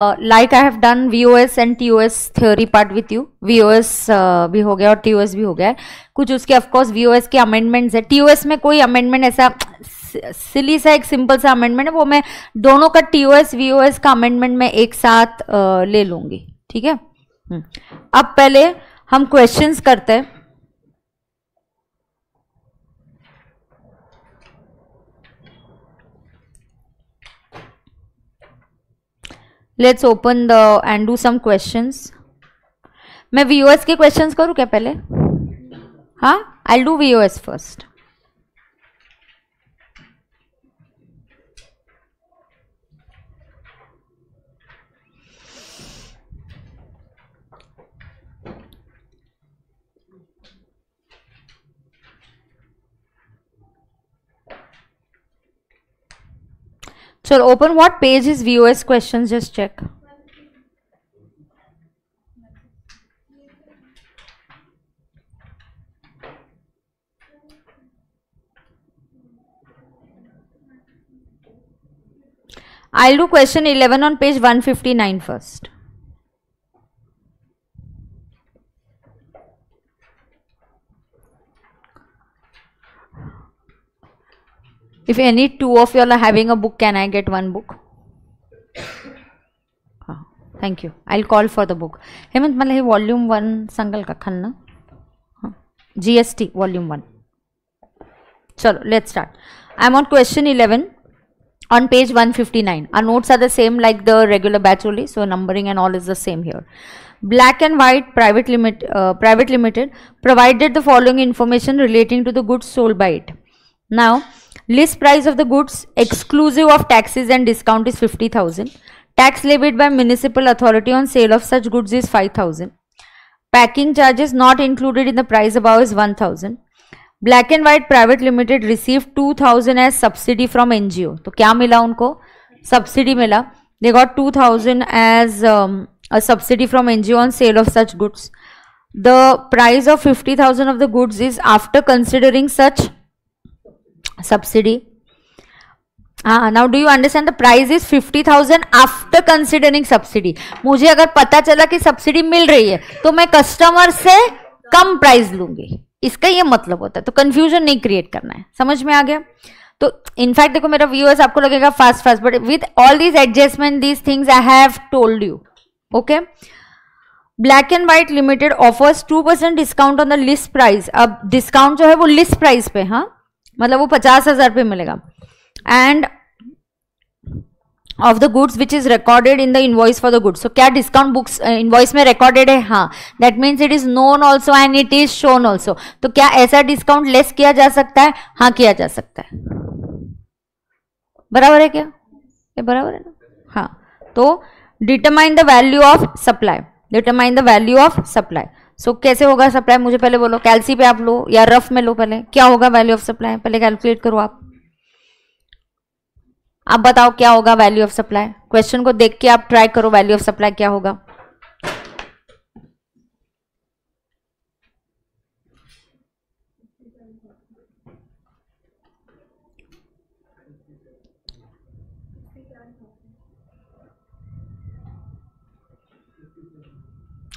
like I have done VOS and TOS theory part with you. VOS भी हो गया और TOS भी हो गया है. कुछ उसके of course VOS के amendments है. TOS में कोई amendment ऐसा सिली सा एक सिंपल सा अमेंडमेंट है, वो मैं दोनों का TOS VOS का अमेंडमेंट में एक साथ ले लूंगी. ठीक है. अब पहले हम क्वेश्चंस करते हैं. Let's open the and do some questions. मैं VOS के क्वेश्चंस करूं क्या पहले? हाँ, आई डू VOS फर्स्ट. चलो open. What page is VOS questions? Just check. I'll do question 11 on page 159 first. If any two of you all are having a book, can I get one book? Thank you. I'll call for the book. Hemant, मला हे volume 1 सांगाल का Khanna? GST volume 1. चलो, let's start. I'm on question 11 on page 159. Our notes are the same like the regular batch only, so numbering and all is the same here. Black and White Private Limited provided the following information relating to the goods sold by it. Now, list price of the goods exclusive of taxes and discount is 50,000. Tax levied by municipal authority on sale of such goods is 5,000. Packing charges not included in the price above is 1,000. Black and White Private Limited received 2,000 as subsidy from NGO. तो क्या मिला उनको? Subsidy मिला. They got 2,000 as a subsidy from NGO on sale of such goods. The price of 50,000 of the goods is after considering such subsidy. Now do you understand? The price is 50,000 after considering subsidy. मुझे अगर पता चला कि subsidy मिल रही है तो मैं customer से कम प्राइस लूंगी. इसका ये मतलब होता है. तो कंफ्यूजन नहीं क्रिएट करना है. समझ में आ गया? तो इनफैक्ट देखो मेरा व्यूअर्स आपको लगेगा fast but with all these adjustment these things I have told you. Okay. Black and white limited offers 2% discount on the list price. अब डिस्काउंट जो है वो लिस्ट प्राइस पे, हाँ, मतलब वो 50,000 पे मिलेगा. And of the goods which is recorded in the invoice for the goods. तो क्या डिस्काउंट बुक्स इनवॉइस में रिकॉर्डेड है? हाँ. That means it is known also and it is shown also. तो क्या ऐसा डिस्काउंट लेस किया जा सकता है? हाँ, किया जा सकता है. बराबर है क्या? ये बराबर है ना? हाँ. तो determine the value of supply. Determine the value of supply. So कैसे होगा सप्लाई? मुझे पहले बोलो. कैलसी पे आप लो या रफ में लो. पहले क्या होगा वैल्यू ऑफ सप्लाई? पहले कैलकुलेट करो. आप बताओ क्या होगा वैल्यू ऑफ सप्लाई. क्वेश्चन को देख के आप ट्राई करो वैल्यू ऑफ सप्लाई क्या होगा.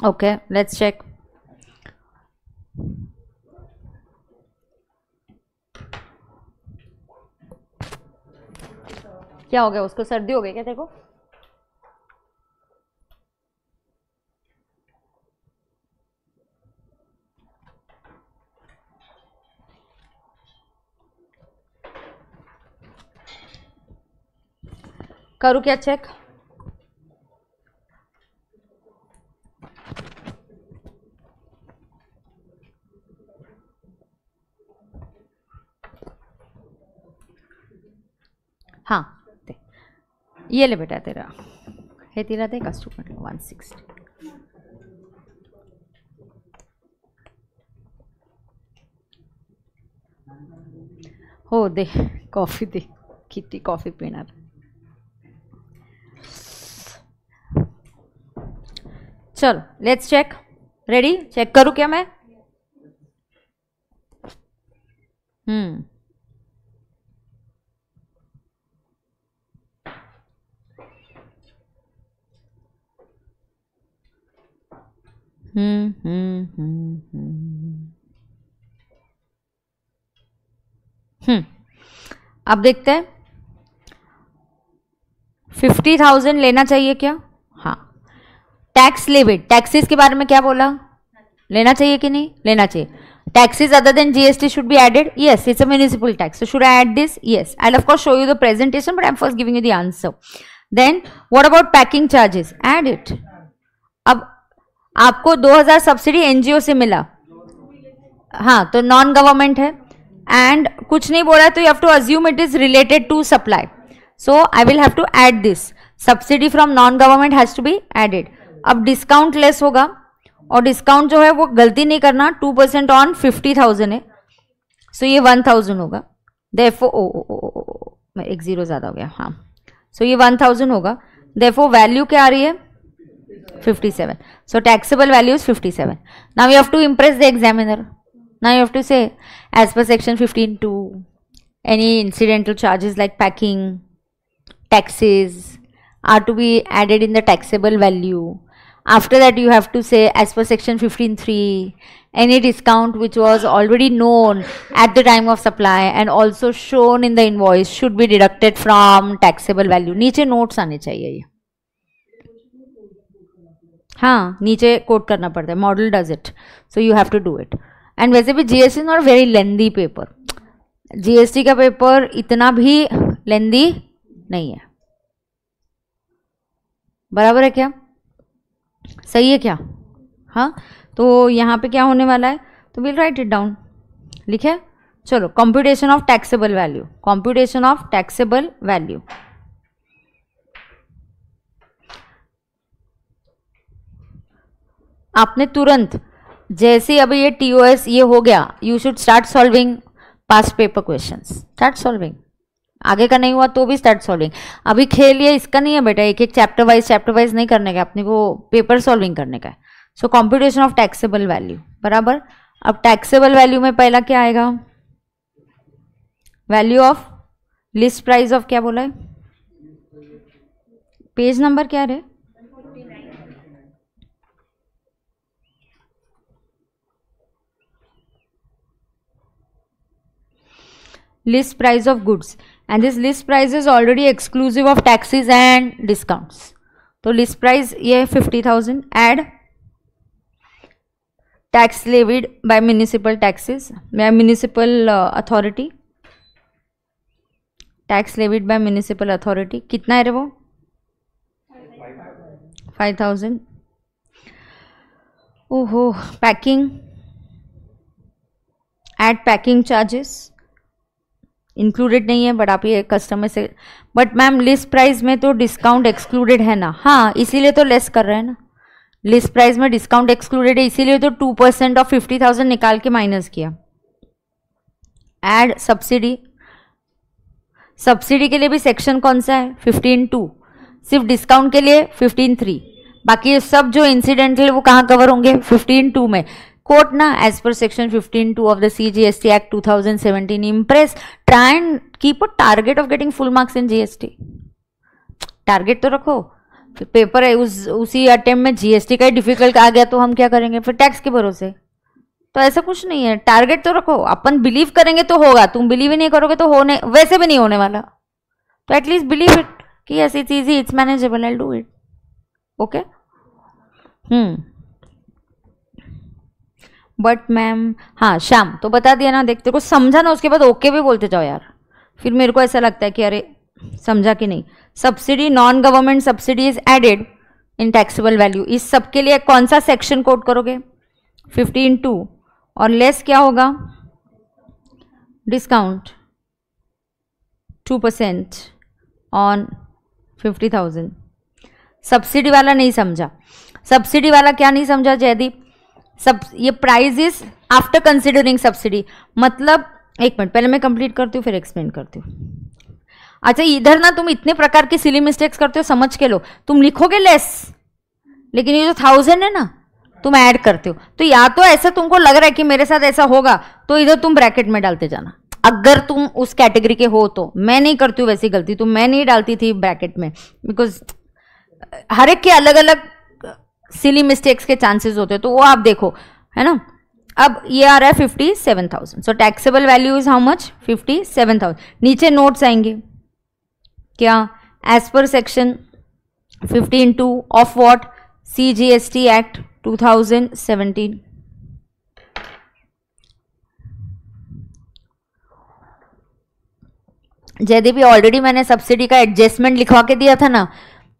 Okay, let's check. क्या हो गया? उसको सर्दी हो गई क्या? देखो करूँ क्या चेक? हाँ, ये ले बेटा तेरा है. तेरा दे कस्टमर 160. हो दे कॉफी दे. कितनी कॉफी पीना. चलो लेट्स चेक. रेडी? चेक करूं क्या मैं? अब देखते हैं 50,000 लेना चाहिए क्या? हाँ। टैक्स लेविड, टैक्सेस के बारे में क्या बोला? लेना चाहिए कि नहीं? लेना चाहिए. Taxes other than GST should be added. Yes, it's a municipal tax. So should I add this? Yes. I'll of course show you the presentation, but I'm first giving you the answer. Then what about packing charges? Add it. अब आपको 2000 subsidy NGO से मिला, हाँ, तो non government है and कुछ नहीं बोला, तो you have to assume it is related to supply. So I will have to add this. Subsidy from non government has to be added. अब डिस्काउंट लेस होगा, और डिस्काउंट जो है वो गलती नहीं करना, 2% ऑन 50,000 है, सो ये 1,000 होगा. देयरफॉर एक जीरो ज्यादा हो गया, हाँ. सो ये 1,000 होगा. देयरफॉर वैल्यू क्या आ रही है? 57. So taxable value is 57. Now you have to impress the examiner. Now you have to say as per section 15(2) any incidental charges like packing, taxes are to be added in the taxable value. After that you have to say as per section 15(3) any discount which was already known at the time of supply and also shown in the invoice should be deducted from taxable value. नीचे notes आने चाहिए ये, हाँ, नीचे coat करना पड़ता है. Model does it, so you have to do it. And वैसे भी GST not very lengthy paper. GST का पेपर इतना भी लेंदी नहीं है. बराबर है क्या? सही है क्या? हाँ. तो यहाँ पे क्या होने वाला है? तो विल राइट इट डाउन. लिखे? चलो, computation of taxable value. Computation of taxable value. आपने तुरंत जैसे अभी ये टीओएस ये हो गया, you should start solving past paper questions. Start solving. आगे का नहीं हुआ तो भी स्टार्ट सॉल्विंग. अभी खेल ये इसका नहीं है बेटा, एक एक चैप्टर वाइज नहीं करने का, अपने को पेपर सॉल्विंग करने का है. सो कंप्यूटेशन ऑफ टैक्सेबल वैल्यू. बराबर. अब टैक्सेबल वैल्यू में पहला क्या आएगा? Value of list price of, क्या बोला है? पेज नंबर क्या है? list price of goods, and this list price is already exclusive of taxes and discounts. तो list price ये 50,000. add tax levied by municipal taxes by municipal authority. tax levied by municipal authority कितना है रे वो? 5,000. ओहो. packing, add packing charges. Included नहीं है, but आप ये कस्टमर से, बट मैम लिस्ट प्राइस में तो डिस्काउंट एक्सक्लूडेड है ना. हाँ, इसीलिए तो लेस कर रहे हैं ना. लिस्ट प्राइस में डिस्काउंट एक्सक्लूडेड है, इसीलिए तो 2% ऑफ 50,000 निकाल के माइनस किया. Add subsidy. सब्सिडी के लिए भी सेक्शन कौन सा है? 15(2). सिर्फ डिस्काउंट के लिए 15(3). बाकी सब जो इंसिडेंटल वो कहाँ कवर होंगे? 15(2) में. कोट ना, as per section 15(2) of the CGST Act 2017. Impress. Try and keep a target of getting full marks in GST. Target तो रखो. फिर पेपर है उसी अटेम्प्ट में GST का ही डिफिकल्ट आ गया तो हम क्या करेंगे फिर? टैक्स के भरोसे. तो ऐसा कुछ नहीं है, टारगेट तो रखो. अपन बिलीव करेंगे तो होगा, तुम बिलीव ही नहीं करोगे तो होने वैसे भी नहीं होने वाला. तो एटलीस्ट बिलीव इट कि yes it's easy, it's manageable, I do it. Okay. But ma'am, हाँ श्याम तो बता दिया ना. देखते को समझा ना, उसके बाद ओके भी बोलते जाओ यार. फिर मेरे को ऐसा लगता है कि अरे समझा कि नहीं. Subsidy, non government subsidy is added in taxable value. इस सब के लिए कौन सा सेक्शन कोड करोगे? 15(2). और लेस क्या होगा? Discount 2% on 50,000. सब्सिडी वाला नहीं समझा. सब्सिडी वाला क्या नहीं समझा जयदीप? सब ये price is after considering subsidy. मतलब एक मिनट पहले मैं कंप्लीट करती हूँ फिर एक्सप्लेन करती हूँ. अच्छा, इधर ना तुम इतने प्रकार की सिली मिस्टेक्स करते हो, समझ के लो. तुम लिखोगे लेस, लेकिन ये जो 1000 है ना तुम ऐड करते हो. तो या तो ऐसा तुमको लग रहा है कि मेरे साथ ऐसा होगा, तो इधर तुम ब्रैकेट में डालते जाना. अगर तुम उस कैटेगरी के हो तो. मैं नहीं करती हूँ वैसी गलती, तो मैं नहीं डालती थी ब्रैकेट में, बिकॉज हर एक के अलग अलग सिली मिस्टेक्स के चांसेस होते हैं, तो वो आप देखो, है ना। अब ये आ रहा है 57,000, so taxable value is how much, 57,000। नीचे नोट्स आएंगे क्या, as per section 15(2) of what, CGST act 2017। Jaideep already मैंने सब्सिडी का एडजस्टमेंट लिखवा के दिया था ना।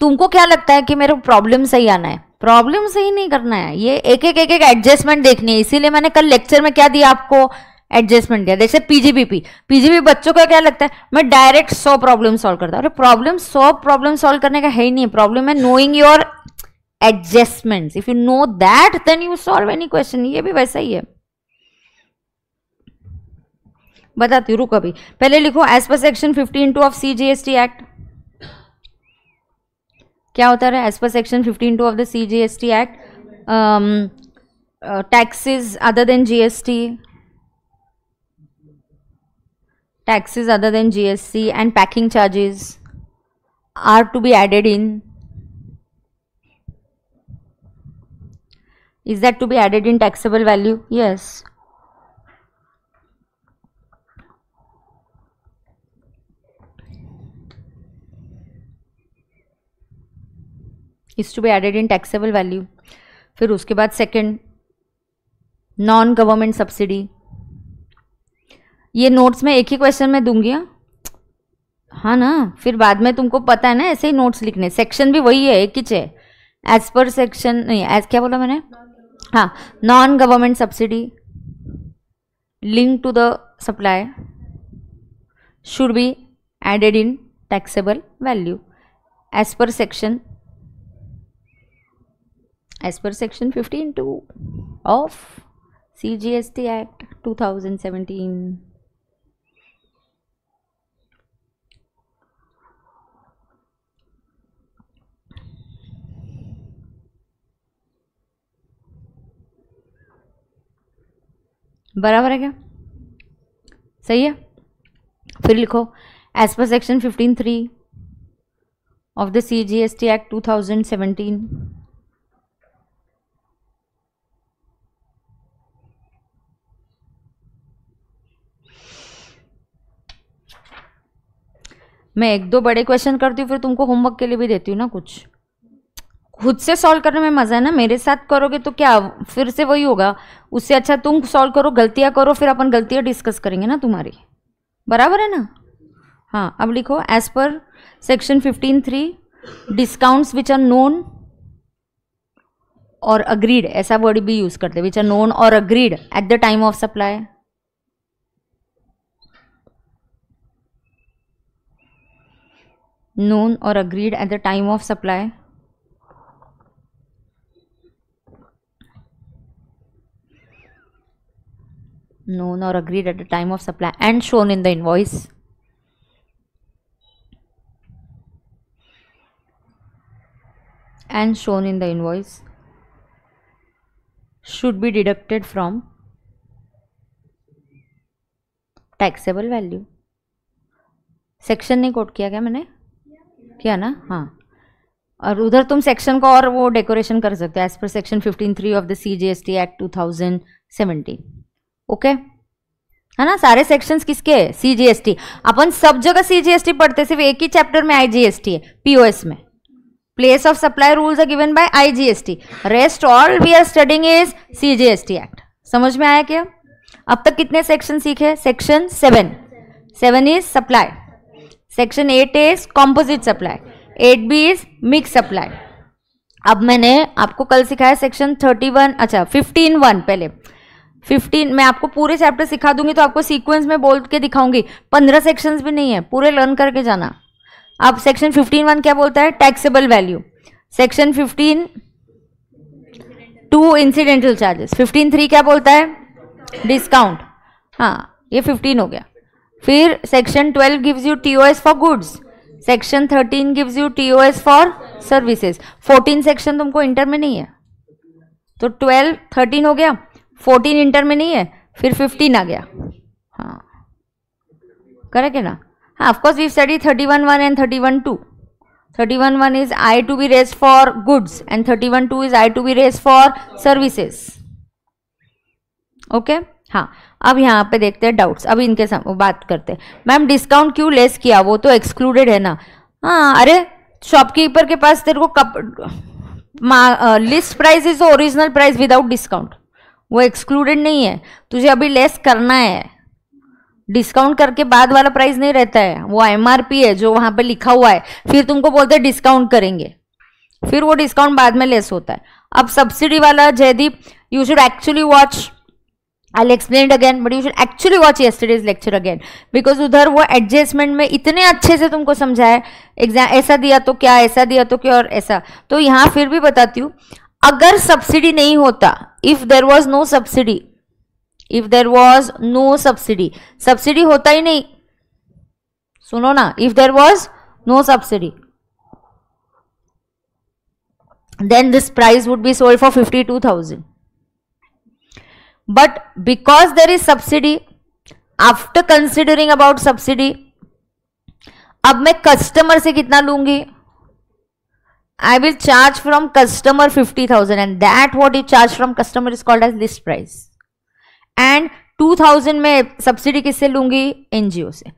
तुमको क्या लगता है कि मेरे को प्रॉब्लम सही आना है? प्रॉब्लम सही नहीं करना है, ये एक एक एडजस्टमेंट देखनी है। इसीलिए मैंने कल लेक्चर में क्या दिया आपको, एडजस्टमेंट दिया। जैसे पीजीबीपी बच्चों का क्या लगता है, मैं डायरेक्ट 100 प्रॉब्लम सॉल्व करता हूँ। अरे प्रॉब्लम 100 प्रॉब्लम सॉल्व करने का है ही नहीं, प्रॉब्लम है knowing your adjustments. If you know that then you solve any question. ये भी वैसा ही है, बताती हूँ, रुको अभी। पहले लिखो as per section 15(2) of CGST act. क्या होता है as per section 15(2) of the CGST act, taxes other than GST, taxes other than GST and packing charges are to be added in. Is that to be added in taxable value? Yes. Is to be added in taxable value. फिर उसके बाद second, non government subsidy. ये notes में एक ही question में दूंगी, हाँ ना, फिर बाद में तुमको पता है ना ऐसे ही नोट्स लिखने। सेक्शन भी वही है, एक ही है, एज पर सेक्शन नहीं, एज क्या बोला मैंने, हाँ, non government subsidy link to the supply should be added in taxable value as per section 15(2) of CGST act 2017। बराबर है क्या, सही है। फिर लिखो as per section 15(3) of the CGST act 2017। मैं एक दो बड़े क्वेश्चन करती हूँ, फिर तुमको होमवर्क के लिए भी देती हूँ ना कुछ। खुद से सॉल्व करने में मजा है ना, मेरे साथ करोगे तो क्या फिर से वही होगा। उससे अच्छा तुम सॉल्व करो, गलतियां करो, फिर अपन गलतियां डिस्कस करेंगे ना तुम्हारी, बराबर है ना। हाँ, अब लिखो as per section 15(3) discounts which are known और अग्रीड, ऐसा वर्ड भी यूज करते, विच आर नोन और agreed at the time of supply. known or agreed at the time of supply, known or agreed at the time of supply and shown in the invoice, and shown in the invoice should be deducted from taxable value। Section नहीं coat किया क्या मैंने, किया ना, हाँ। और उधर तुम सेक्शन को और वो डेकोरेशन कर सकते हो as per section 15(3) of the CGST act 2017। Okay, है ना। सारे सेक्शंस किसके है, CGST। अपन सब जगह CGST पढ़ते, सिर्फ एक ही चैप्टर में IGST है, POS में। Place of supply rules are given by IGST, rest all we are studying is CGST act. समझ में आया क्या? अब तक कितने सेक्शन सीखे? Section 7 is supply, section 8 is composite supply, 8B is mix supply. अब मैंने आपको कल सिखाया सेक्शन 31, अच्छा 15(1), पहले 15 मैं आपको पूरे चैप्टर सिखा दूंगी, तो आपको सीक्वेंस में बोल के दिखाऊंगी। 15 सेक्शंस भी नहीं है, पूरे लर्न करके जाना। अब सेक्शन 15(1) क्या बोलता है? Taxable value. Section 15(2) incidental charges. 15(3) क्या बोलता है? डिस्काउंट। हाँ, ये 15 हो गया। फिर section 12 gives you TOS for goods, section 13 gives you TOS for services. 14 section तुमको इंटर में नहीं है, तो 12 13 हो गया, 14 इंटर में नहीं है, फिर 15 आ गया। हाँ, करेक्ट है ना? हाँ, of course we study 31(1) and 31(2), 31(1) is I to be raised for goods and 31(2) is I to be raised for services. Okay हाँ, अब यहाँ पे देखते हैं डाउट्स. अभी इनके साथ बात करते हैं. मैम डिस्काउंट क्यों लेस किया, वो तो एक्सक्लूडेड है ना. हाँ अरे शॉपकीपर के पास तेरे को list price is original price without discount, वो एक्सक्लूडेड नहीं है. तुझे अभी लेस करना है, डिस्काउंट करके बाद वाला प्राइस नहीं रहता है, वो एमआरपी है जो वहां पे लिखा हुआ है. फिर तुमको बोलते हैं डिस्काउंट करेंगे, फिर वो डिस्काउंट बाद में लेस होता है. अब सब्सिडी वाला Jaydeep, you should actually watch, I'll explain it again, but you should actually watch yesterday's lecture again, because उधर वो एडजस्टमेंट में इतने अच्छे से तुमको समझाया. एग्जाम ऐसा दिया तो क्या, ऐसा दिया तो क्या, और ऐसा. तो यहाँ फिर भी बताती हूँ, अगर सब्सिडी नहीं होता, if there was no subsidy, if there was no subsidy, subsidy होता ही नहीं. सुनो ना, if there was no subsidy, then this price would be sold for 52,000. But because there is subsidy, after considering about subsidy, अब मैं customer से कितना लूंगी, I will charge from customer 50,000 and that what you charge from customer is called as list price. And 2,000 में subsidy किससे लूंगी, NGO से.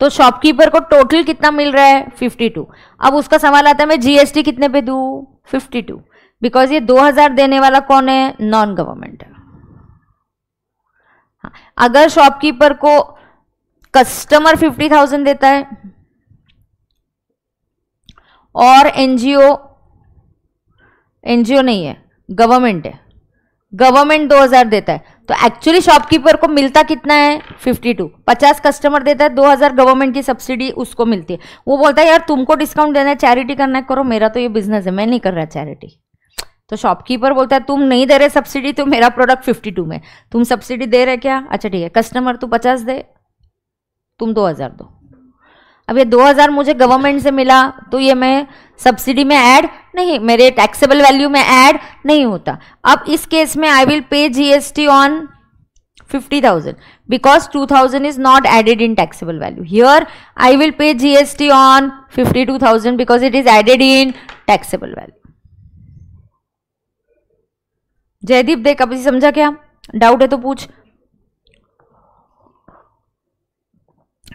तो शॉपकीपर को टोटल कितना मिल रहा है, 52. अब उसका सवाल आता है मैं जीएसटी कितने पे दूं, 52, बिकॉज ये 2,000 देने वाला कौन है, नॉन गवर्नमेंट है. अगर शॉपकीपर को कस्टमर 50,000 देता है और एनजीओ नहीं है, गवर्नमेंट है, गवर्नमेंट 2,000 देता है, तो एक्चुअली शॉपकीपर को मिलता कितना है, 52. 50 कस्टमर देता है, 2,000 गवर्नमेंट की सब्सिडी उसको मिलती है. वो बोलता है यार तुमको डिस्काउंट देना है, चैरिटी करना है, करो, मेरा तो ये बिजनेस है, मैं नहीं कर रहा चैरिटी. तो शॉपकीपर बोलता है तुम नहीं दे रहे सब्सिडी, तो मेरा प्रोडक्ट 52 में, तुम सब्सिडी दे रहे क्या, अच्छा ठीक है, कस्टमर तू 50 दे, तुम 2,000 दो. अब ये 2,000 मुझे गवर्नमेंट से मिला, तो ये मैं सब्सिडी में ऐड नहीं, मेरे टैक्सेबल वैल्यू में ऐड नहीं होता. अब इस केस में I will pay GST on 50,000 because 2,000 is not added in taxable value. Here I will pay GST on 52,000 because it is added in taxable value. Jaydeep देख अभी समझा क्या, डाउट है तो पूछ.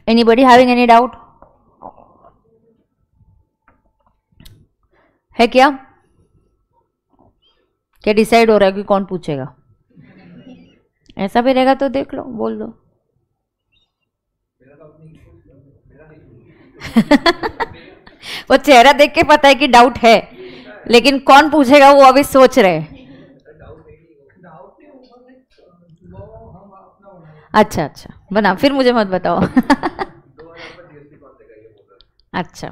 एनीबडी हैविंग एनी डाउट है क्या डिसाइड हो रहा है कि कौन पूछेगा, ऐसा भी रहेगा तो देख लो, बोल दो. वो चेहरा देख के पता है कि डाउट है, लेकिन कौन पूछेगा वो अभी सोच रहे हैं. अच्छा बना, फिर मुझे मत बताओ. अच्छा,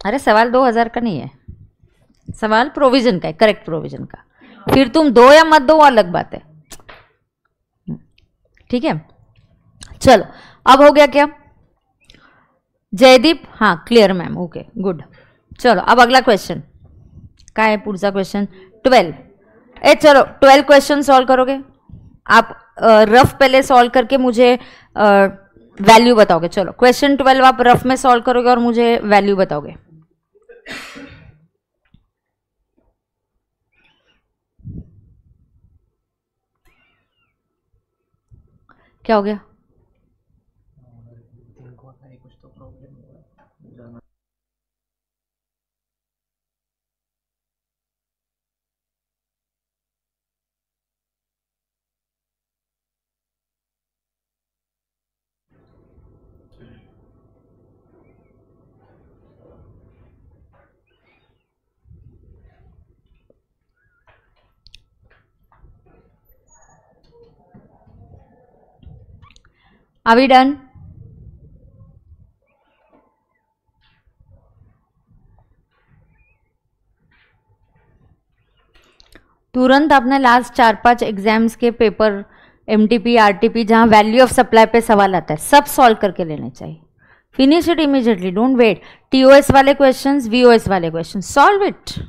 अरे सवाल 2,000 का नहीं है, सवाल प्रोविजन का है, करेक्ट प्रोविजन का. फिर तुम दो या मत दो वो अलग बात है, ठीक है. चलो अब हो गया क्या जयदीप, हाँ क्लियर मैम, ओके गुड. चलो अब अगला क्वेश्चन क्या है, पुढचा क्वेश्चन 12. चलो 12 क्वेश्चन सॉल्व करोगे आप. रफ पहले सॉल्व करके मुझे वैल्यू बताओगे. चलो क्वेश्चन 12 आप रफ में सॉल्व करोगे और मुझे वैल्यू बताओगे. क्या हो गया, Are we done? तुरंत अपने लास्ट 4-5 एग्जाम्स के पेपर एमटीपी आरटीपी जहां वैल्यू ऑफ सप्लाई पे सवाल आता है सब सॉल्व करके लेने चाहिए. Finish it immediately, don't wait. TOS वाले क्वेश्चंस, वीओएस वाले questions, solve it.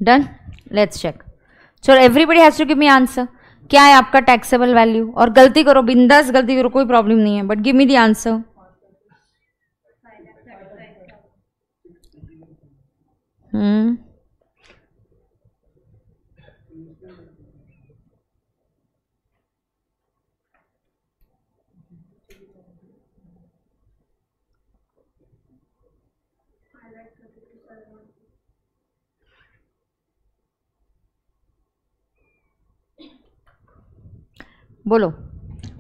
Done, let's check. So everybody has to give me answer. क्या है आपका टैक्सेबल वैल्यू? और गलती करो, बिंदास गलती करो, कोई प्रॉब्लम नहीं है, but give me the answer. बोलो.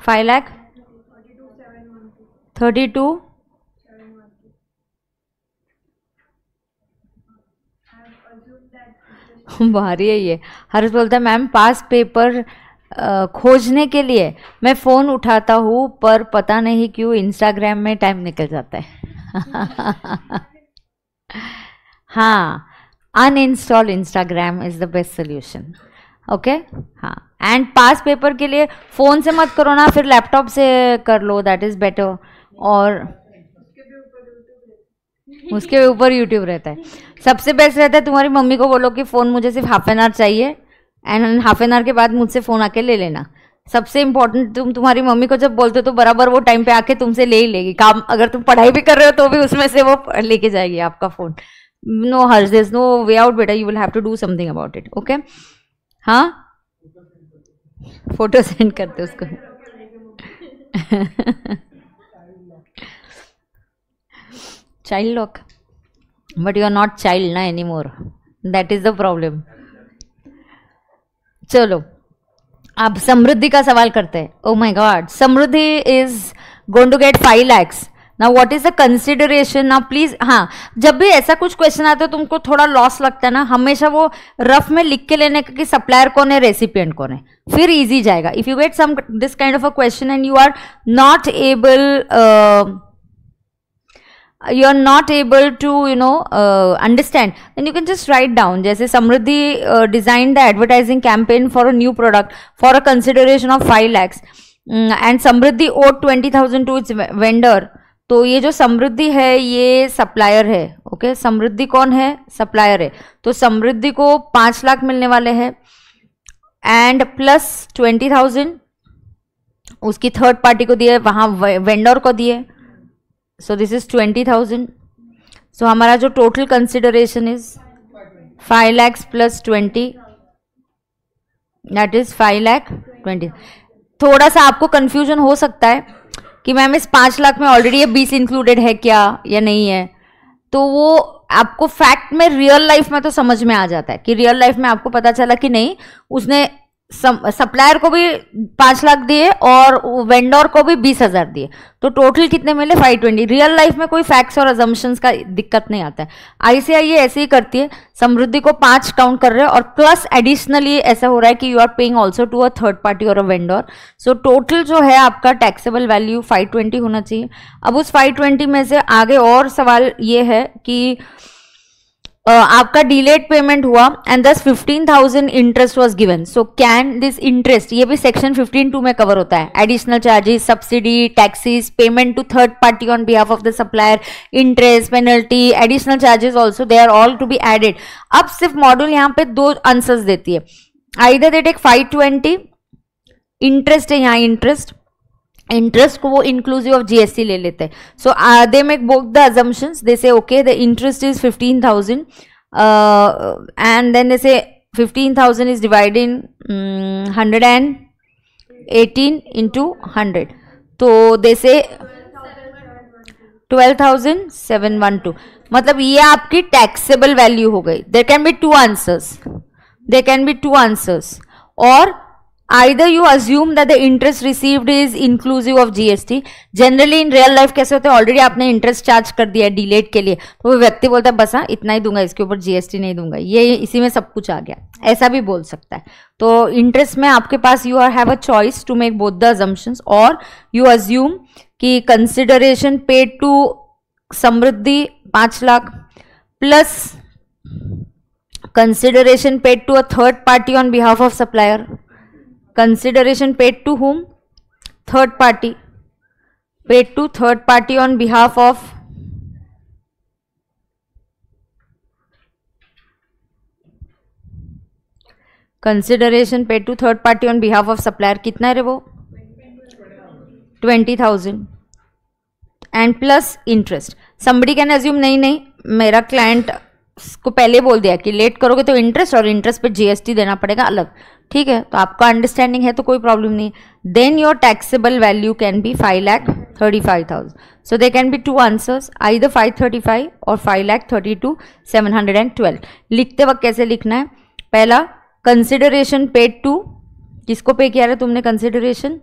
5,32,712. भारी है ये. हर्ष बोलता है मैम पास पेपर खोजने के लिए मैं फ़ोन उठाता हूँ पर पता नहीं क्यों इंस्टाग्राम में टाइम निकल जाता है. हाँ, uninstall Instagram is the best solution. Okay. हाँ, एंड पास पेपर के लिए फ़ोन से मत करो ना, फिर लैपटॉप से कर लो, दैट इज़ बेटर. और उसके ऊपर यूट्यूब रहता है. सबसे बेस्ट रहता है तुम्हारी मम्मी को बोलो कि फ़ोन मुझे सिर्फ हाफ एन आवर चाहिए एंड हाफ एन आवर के बाद मुझसे फ़ोन आके ले लेना. सबसे इंपॉर्टेंट, तुम तुम्हारी मम्मी को जब बोलते हो तो बराबर वो टाइम पे आके तुमसे ले ही लेगी. काम अगर तुम पढ़ाई भी कर रहे हो तो भी उसमें से वो लेके जाएगी आपका phone. No Harsh, there is no way out बेटा, you will have to do something about it. Okay. हाँ, फोटो सेंड करते उसको. Child lock, but you are not child ना any more, that is the problem. चलो अब समृद्धि का सवाल करते हैं. Oh my god, Samriddhi is going to get 5 lakhs. Now what is the consideration? Now please, हाँ, जब भी ऐसा कुछ क्वेश्चन आता है तो तुमको थोड़ा लॉस लगता है ना, हमेशा वो रफ में लिख के लेने का कि सप्लायर कौन है, रेसिपिएंट कौन है, फिर इजी जाएगा. If you get some this kind of a question and you are not able to understand, then you can just write down. जैसे समृद्धि designed the advertising campaign for a new product for a consideration of 5 lakhs and Samriddhi owed 20,000 to its vendor. तो ये जो समृद्धि है ये supplier है. Okay, समृद्धि कौन है? Supplier है. तो समृद्धि को 5 लाख मिलने वाले हैं एंड प्लस 20,000 उसकी थर्ड पार्टी को दिए, वहाँ वेंडर को दिए. सो दिस इज 20,000. सो हमारा जो total consideration is 5 lakhs plus 20, that is 5,20,000. थोड़ा सा आपको कंफ्यूजन हो सकता है कि मैम इस 5 लाख में ऑलरेडी ये 20 इंक्लूडेड है क्या या नहीं है. तो वो आपको फैक्ट में रियल लाइफ में तो समझ में आ जाता है कि रियल लाइफ में आपको पता चला कि नहीं, उसने सप्लायर को भी 5 लाख दिए और वेंडर को भी 20,000 दिए, तो टोटल कितने मिले? 520. रियल लाइफ में कोई फैक्ट्स और अजम्पशंस का दिक्कत नहीं आता है. ICAI ऐसे ही करती है, समृद्धि को 5 काउंट कर रहे हैं और प्लस एडिशनली ऐसा हो रहा है कि you are paying also to a third party or a vendor. So total जो है आपका टैक्सेबल वैल्यू 520 होना चाहिए. अब उस 520 में से आगे और सवाल ये है कि आपका डिलेड पेमेंट हुआ एंड दस 15,000 interest was given. So can this interest, ये भी सेक्शन 15(2) में कवर होता है. Additional charges, subsidy, taxes, payment to third party on behalf of the supplier, interest, penalty, additional charges also, they are all to be added. अब सिर्फ module यहाँ पे 2 answers देती है. आइदर दे टेक 520, इंटरेस्ट है यहाँ, इंटरेस्ट को वो इंक्लूसिव ऑफ GST ले लेते हैं. So they make both the assumptions. They say okay the interest is 15,000 and then they say 15,000 is divided in 118 into 100. तो दे से 12,712. मतलब ये आपकी टैक्सेबल वैल्यू हो गई. There can be 2 answers. और either you assume that the interest received is inclusive of GST. Generally in real life कैसे होते हैं, ऑलरेडी आपने इंटरेस्ट चार्ज कर दिया है डिलेट के लिए, तो वो व्यक्ति बोलता है बस हाँ इतना ही दूंगा, इसके ऊपर GST नहीं दूंगा, ये इसी में सब कुछ आ गया, ऐसा भी बोल सकता है. तो इंटरेस्ट में आपके पास you have a choice to make both the assumptions. और यू अज्यूम कि consideration paid to Samriddhi 5 lakh plus consideration paid to a third party on behalf of supplier. Consideration paid to whom? Third party. Paid to third party on behalf of consideration paid to third party on behalf of supplier कितना है रे वो 20,000 and plus interest. Somebody can assume नहीं मेरा client को पहले बोल दिया कि लेट करोगे तो इंटरेस्ट और इंटरेस्ट पे जीएसटी देना पड़ेगा अलग. ठीक है, तो आपका अंडरस्टैंडिंग है तो कोई प्रॉब्लम नहीं. Then your taxable value can be 5,35,000. So they can be two answers, either 535 or 5,32,712. लिखते वक्त कैसे लिखना है? पहला कंसिडरेशन पेड टू, किसको पे किया है तुमने कंसिडरेशन?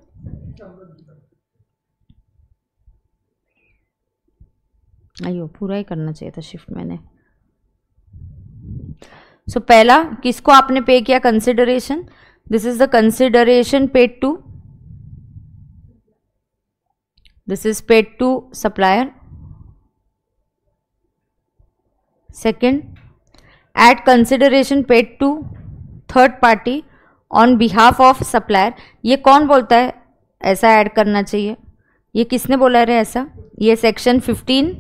अयो पूरा ही करना चाहिए था शिफ्ट मैंने. सो पहला किसको आपने पे किया consideration? This is the consideration paid to, this is paid to supplier. Second, at consideration paid to third party on behalf of supplier. ये कौन बोलता है ऐसा ऐड करना चाहिए? ये किसने बोला है ऐसा? ये सेक्शन 15.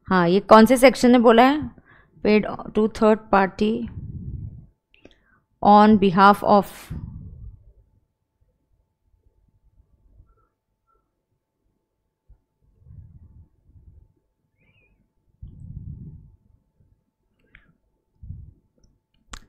हाँ, ये कौन से सेक्शन ने बोला है? Paid to third party on behalf of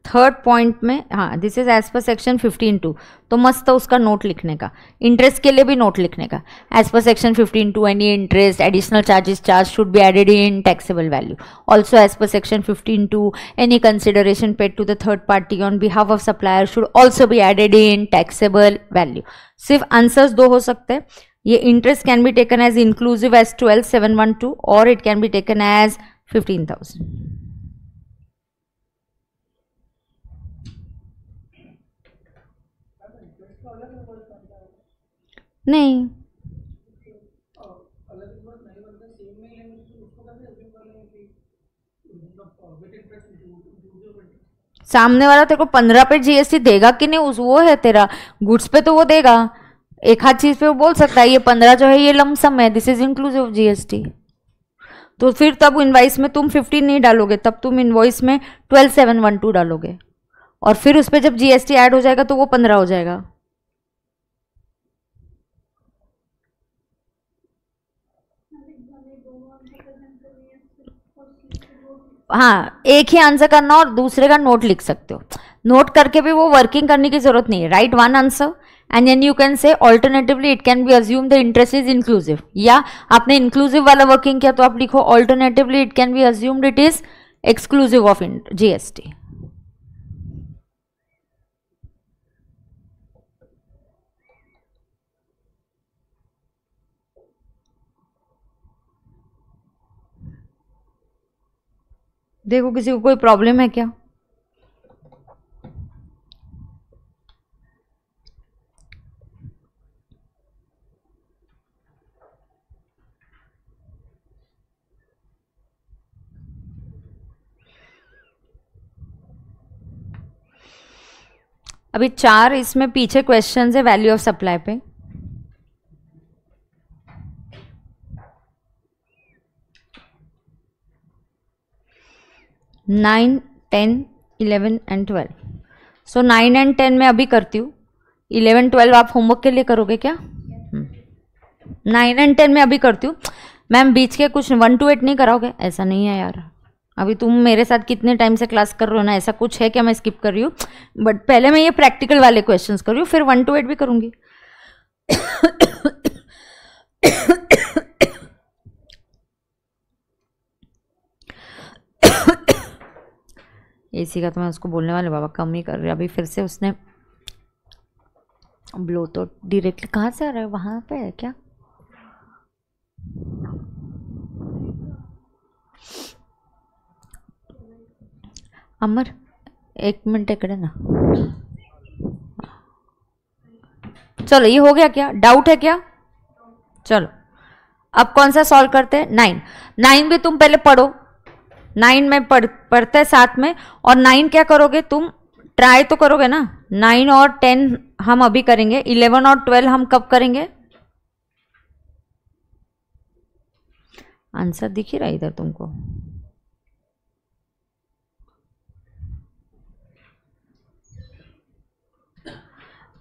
third point में. हाँ, this is as per section 15(2). तो मस्त है उसका नोट लिखने का, इंटरेस्ट के लिए भी नोट लिखने का. As per section 15(2) any interest additional charges charge should be added in taxable value. Also as per section 15(2) any consideration paid to the third party on behalf of supplier should also be added in taxable value. सिर्फ answers दो हो सकते हैं. ये interest can be taken as inclusive as 12,712 or it can be taken as 15,000. नहीं, सामने वाला तेरे को 15 पे जीएसटी देगा कि नहीं, उस वो है तेरा गुड्स पे तो वो देगा. एक हाथ चीज पे वो बोल सकता है ये 15 जो है ये लमसम है, this is inclusive of GST. तो फिर तब इनवॉइस में तुम 15 नहीं डालोगे, तब तुम इनवॉइस में 12,712 डालोगे और फिर उस पर जब जीएसटी ऐड हो जाएगा तो वो 15 हो जाएगा. हाँ, एक ही आंसर करना और दूसरे का नोट लिख सकते हो. नोट करके भी वो वर्किंग करने की जरूरत नहीं है. Write one answer and then you can say alternatively it can be assume the interest is inclusive. या आपने इंक्लूसिव वाला वर्किंग किया तो आप लिखो alternatively it can be assumed it is exclusive of GST. देखो किसी को कोई प्रॉब्लम है क्या? अभी 4 इसमें पीछे क्वेश्चन है वैल्यू ऑफ सप्लाई पे. Nine 10 11 and 12. सो 9 एंड 10 मैं अभी करती हूँ. 11 12 आप होमवर्क के लिए करोगे क्या? 9 एंड 10 मैं अभी करती हूँ. मैम बीच के कुछ 1 to 8 नहीं कराओगे? ऐसा नहीं है यार. अभी तुम मेरे साथ कितने टाइम से क्लास कर रहे हो ना, ऐसा कुछ है क्या मैं स्किप कर रही हूँ? बट पहले मैं ये प्रैक्टिकल वाले क्वेश्चंस कर रही हूँ, फिर 1 to 8 भी करूँगी. एसी का तो मैं उसको बोलने वाले बाबा कम ही कर रही. अभी फिर से उसने ब्लो तो डायरेक्टली कहाँ से आ रहा है? वहाँ पे है क्या? अमर 1 मिनट इकड़े ना. चलो ये हो गया क्या? डाउट है क्या? चलो अब कौन सा सॉल्व करते हैं? 9 भी तुम पहले पढ़ो. 9 में पढ़ते हैं साथ में. और 9 क्या करोगे तुम? ट्राई तो करोगे ना. 9 और 10 हम अभी करेंगे. 11 और 12 हम कब करेंगे? आंसर दिख ही रहा इधर तुमको.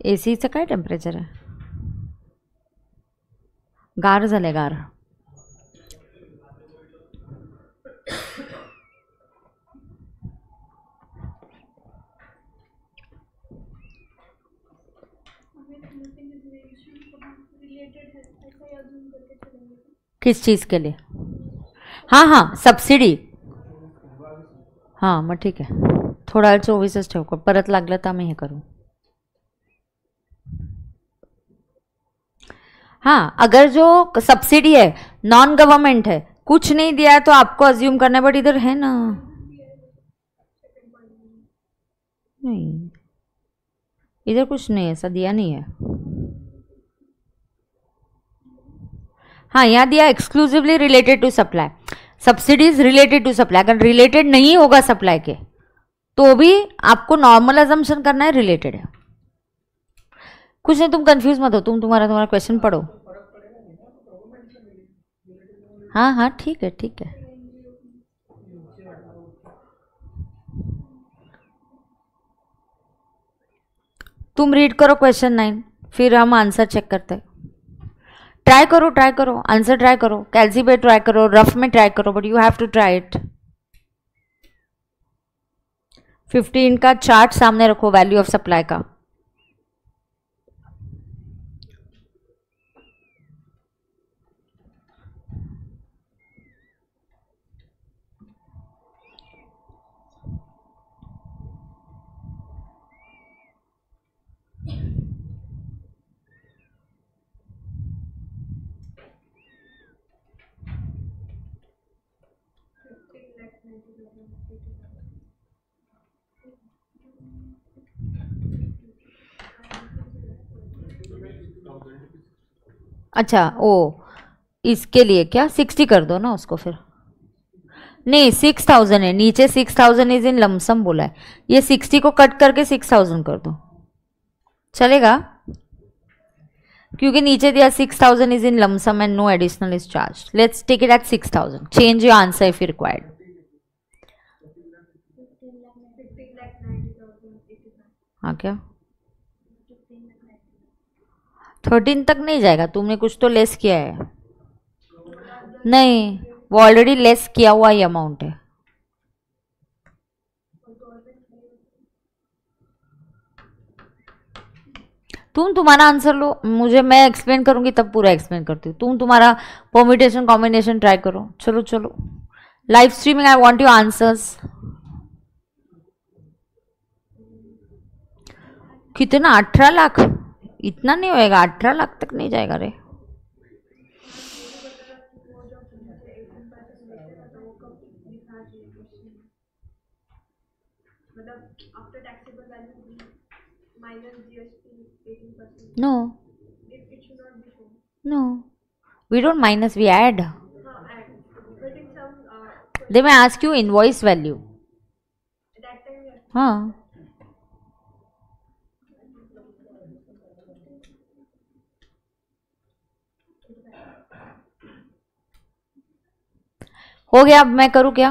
एसीचं काय टेम्परेचर आहे? गार झाले गार. किस चीज़ के लिए? हाँ हाँ सबसिडी. हां मग ठीक आहे. थोडा वेळ 24च ठेव. परत लागलं तर आम्ही हे करू. हाँ अगर जो सब्सिडी है नॉन गवर्नमेंट है, कुछ नहीं दिया है तो आपको अज्यूम करना है, बट इधर है ना. नहीं इधर कुछ नहीं है, ऐसा दिया नहीं है. हाँ यहाँ दिया exclusively related to supply. Subsidies related to supply. अगर रिलेटेड नहीं होगा सप्लाई के तो भी आपको नॉर्मल अजम्पशन करना है रिलेटेड है. कुछ नहीं, तुम कंफ्यूज मत हो. तुम्हारा क्वेश्चन पढ़ो. हाँ हाँ ठीक है ठीक है. तुम रीड करो क्वेश्चन 9, फिर हम आंसर चेक करते हैं. ट्राई करो आंसर ट्राई करो, कैलसीब्रेट ट्राई करो, रफ में ट्राई करो, but you have to try it. 15 का चार्ट सामने रखो वैल्यू ऑफ सप्लाई का. अच्छा ओ इसके लिए क्या 60 कर दो ना उसको. फिर नहीं 6000 है नीचे. 6000 इज इन लमसम बोला है. ये 60 को कट करके 6000 कर दो, चलेगा? क्योंकि नीचे दिया 6000 is in lump sum and no additional is charge. Let's take it at 6000. Change your answer if you required. हाँ क्या 13 तक नहीं जाएगा? तुमने कुछ तो लेस किया है. नहीं वो ऑलरेडी लेस किया हुआ ही अमाउंट है. तुम्हारा आंसर लो, मैं एक्सप्लेन करूंगी तब पूरा एक्सप्लेन करती हूँ. तुम्हारा परम्यूटेशन कॉम्बिनेशन ट्राई करो. चलो live streaming. I want your answers. कितना? 18 लाख? इतना नहीं होएगा. 18 लाख तक नहीं जाएगा रे. No we don't minus, we add. They may ask you invoice value. हाँ हो गया. अब मैं करूँ क्या?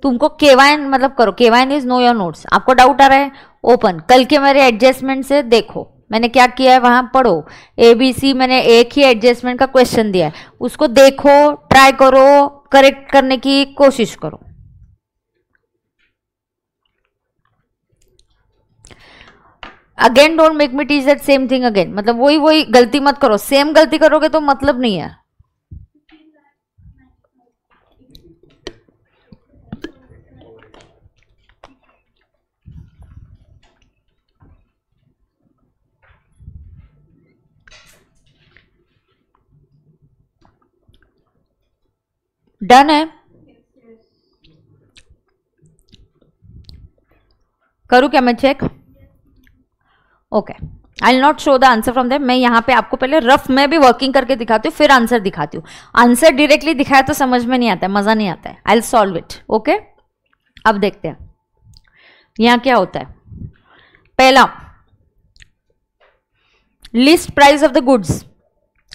तुमको केवाइन मतलब करो. केवाइन इज नो योर नोट्स. आपको डाउट आ रहा है, ओपन कल के मेरे एडजस्टमेंट से देखो मैंने क्या किया है, वहां पढ़ो. ABC मैंने एक ही एडजस्टमेंट का क्वेश्चन दिया है, उसको देखो, ट्राई करो, करेक्ट करने की कोशिश करो. Again don't make me teach that same thing again. मतलब वही गलती मत करो. सेम गलती करोगे तो मतलब नहीं है. डन है? करूँ क्या मैं check? Okay I will not show the answer from there. मैं यहाँ पे आपको पहले रफ में भी वर्किंग करके दिखाती हूँ, फिर आंसर दिखाती हूँ. आंसर डायरेक्टली दिखाया तो समझ में नहीं आता है, मजा नहीं आता है. I will solve it. Okay अब देखते हैं यहाँ क्या होता है. पहला list price of the goods.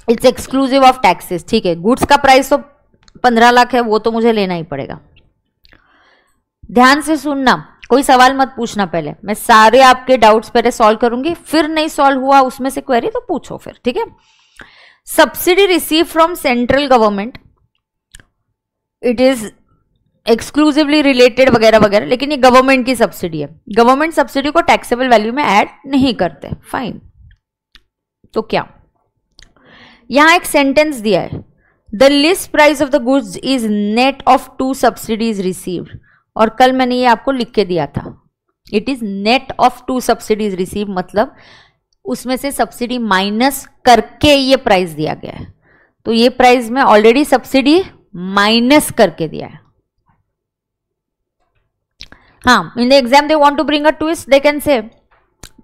It's exclusive of taxes. ठीक है, गुड्स का प्राइस तो 15 लाख है, वो तो मुझे लेना ही पड़ेगा. ध्यान से सुनना, कोई सवाल मत पूछना पहले, मैं सारे आपके डाउट्स पहले सॉल्व करूंगी, फिर नहीं सॉल्व हुआ उसमें से क्वेरी तो पूछो फिर, ठीक है। Subsidy receive from central government, it is exclusively related वगैरह वगैरह, लेकिन ये गवर्नमेंट की सब्सिडी है, गवर्नमेंट सब्सिडी को टैक्सेबल वैल्यू में ऐड नहीं करते, फाइन। तो क्या यहां एक सेंटेंस दिया है, the list price of the goods is net of 2 subsidies received, और कल मैंने ये आपको लिख के दिया था, it is net of 2 subsidies receive, मतलब उसमें से सब्सिडी माइनस करके ये प्राइस दिया गया है। तो ये प्राइस में ऑलरेडी सब्सिडी माइनस करके दिया है। हाँ, in the exam they want to bring a twist, they can say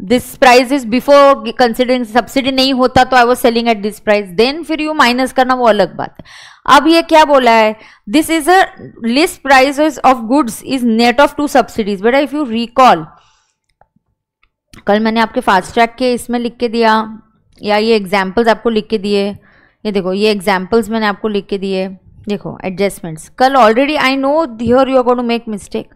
this price is before considering subsidy नहीं होता तो I was selling at this price, then फिर you minus करना वो अलग बात है। अब ये क्या बोला है, this is a list prices of goods is net of 2 subsidies, बेटा if you recall कल मैंने आपके फास्ट ट्रैक के इसमें लिख के दिया, या ये एग्जाम्पल्स आपको लिख के दिए, ये देखो ये एग्जाम्पल्स मैंने आपको लिख के दिए, देखो एडजस्टमेंट्स, कल already I know here you are going to make mistake.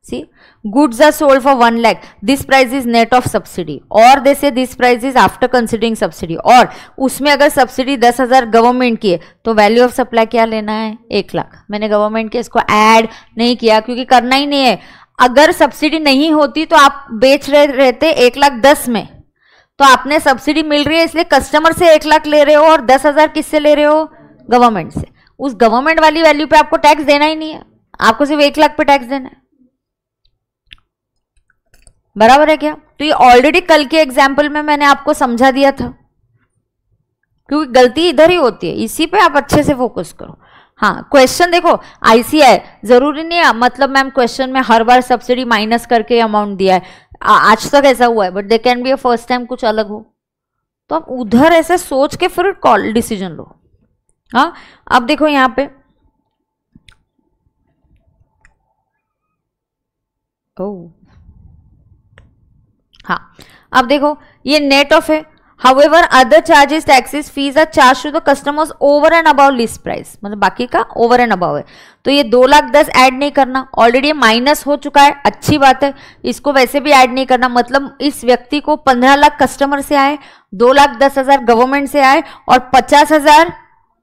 See, goods are sold for 1 lakh. This price is net of subsidy. Or they say this price is after considering subsidy. और उसमें अगर subsidy 10,000 government की है तो value of supply क्या लेना है, 1 लाख। मैंने गवर्नमेंट के इसको ऐड नहीं किया क्योंकि करना ही नहीं है। अगर सब्सिडी नहीं होती तो आप बेच रहे रहते 1,10,000 में, तो आपने सब्सिडी मिल रही है इसलिए कस्टमर से 1 लाख ले रहे हो और 10,000 किससे ले रहे हो, गवर्नमेंट से। उस गवर्नमेंट वाली वैल्यू पे आपको टैक्स देना ही नहीं है, आपको सिर्फ 1 लाख पे टैक्स देना है, बराबर है क्या। तो ये ऑलरेडी कल के एग्जाम्पल में मैंने आपको समझा दिया था, क्योंकि गलती इधर ही होती है, इसी पे आप अच्छे से फोकस करो। हाँ, क्वेश्चन देखो ICI जरूरी नहीं है, मतलब मैम क्वेश्चन में हर बार सब्सिडी माइनस करके अमाउंट दिया है, आज तक ऐसा हुआ है, but they can be a first time कुछ अलग हो, तो आप उधर ऐसे सोच के फिर कॉल डिसीजन लो। हाँ, अब देखो यहाँ पे हाँ, अब देखो ये नेट ऑफ है, however other charges taxes fees are charge to the customers over and above list price, मतलब बाकी का ओवर एंड अबाउ है। तो ये 2,10,000 ऐड नहीं करना, ऑलरेडी माइनस हो चुका है, अच्छी बात है, इसको वैसे भी ऐड नहीं करना, मतलब इस व्यक्ति को 15 लाख कस्टमर से आए, 2,10,000 गवर्नमेंट से आए और 50,000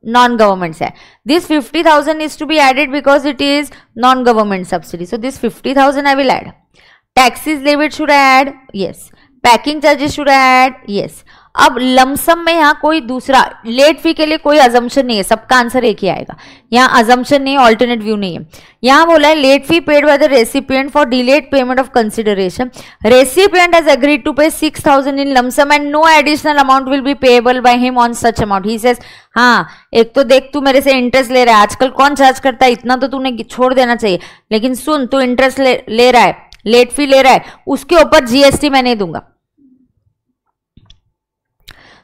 नॉन गवर्नमेंट से आए। This 50,000 is to be added because it is non government subsidy, so this 50,000 I will add. Taxes levied should I add, yes. Packing charges should I add, yes. अब lump sum में यहाँ कोई दूसरा late fee के लिए कोई assumption नहीं है, सबका आंसर एक ही आएगा, यहाँ अजम्पशन नहीं है, ऑल्टरनेट व्यू नहीं है। यहाँ बोला है late fee paid by the recipient for delayed payment of consideration, recipient has agreed to pay 6,000 in lump sum and no additional amount will be payable by him on such amount. He says, हाँ एक तो देख तू मेरे से interest ले रहा है, आजकल कौन चार्ज करता है, इतना तो तूने छोड़ देना चाहिए, लेकिन सुन तू इंटरेस्ट ले रहा है, लेट फी ले रहा है, उसके ऊपर GST मैं नहीं दूंगा।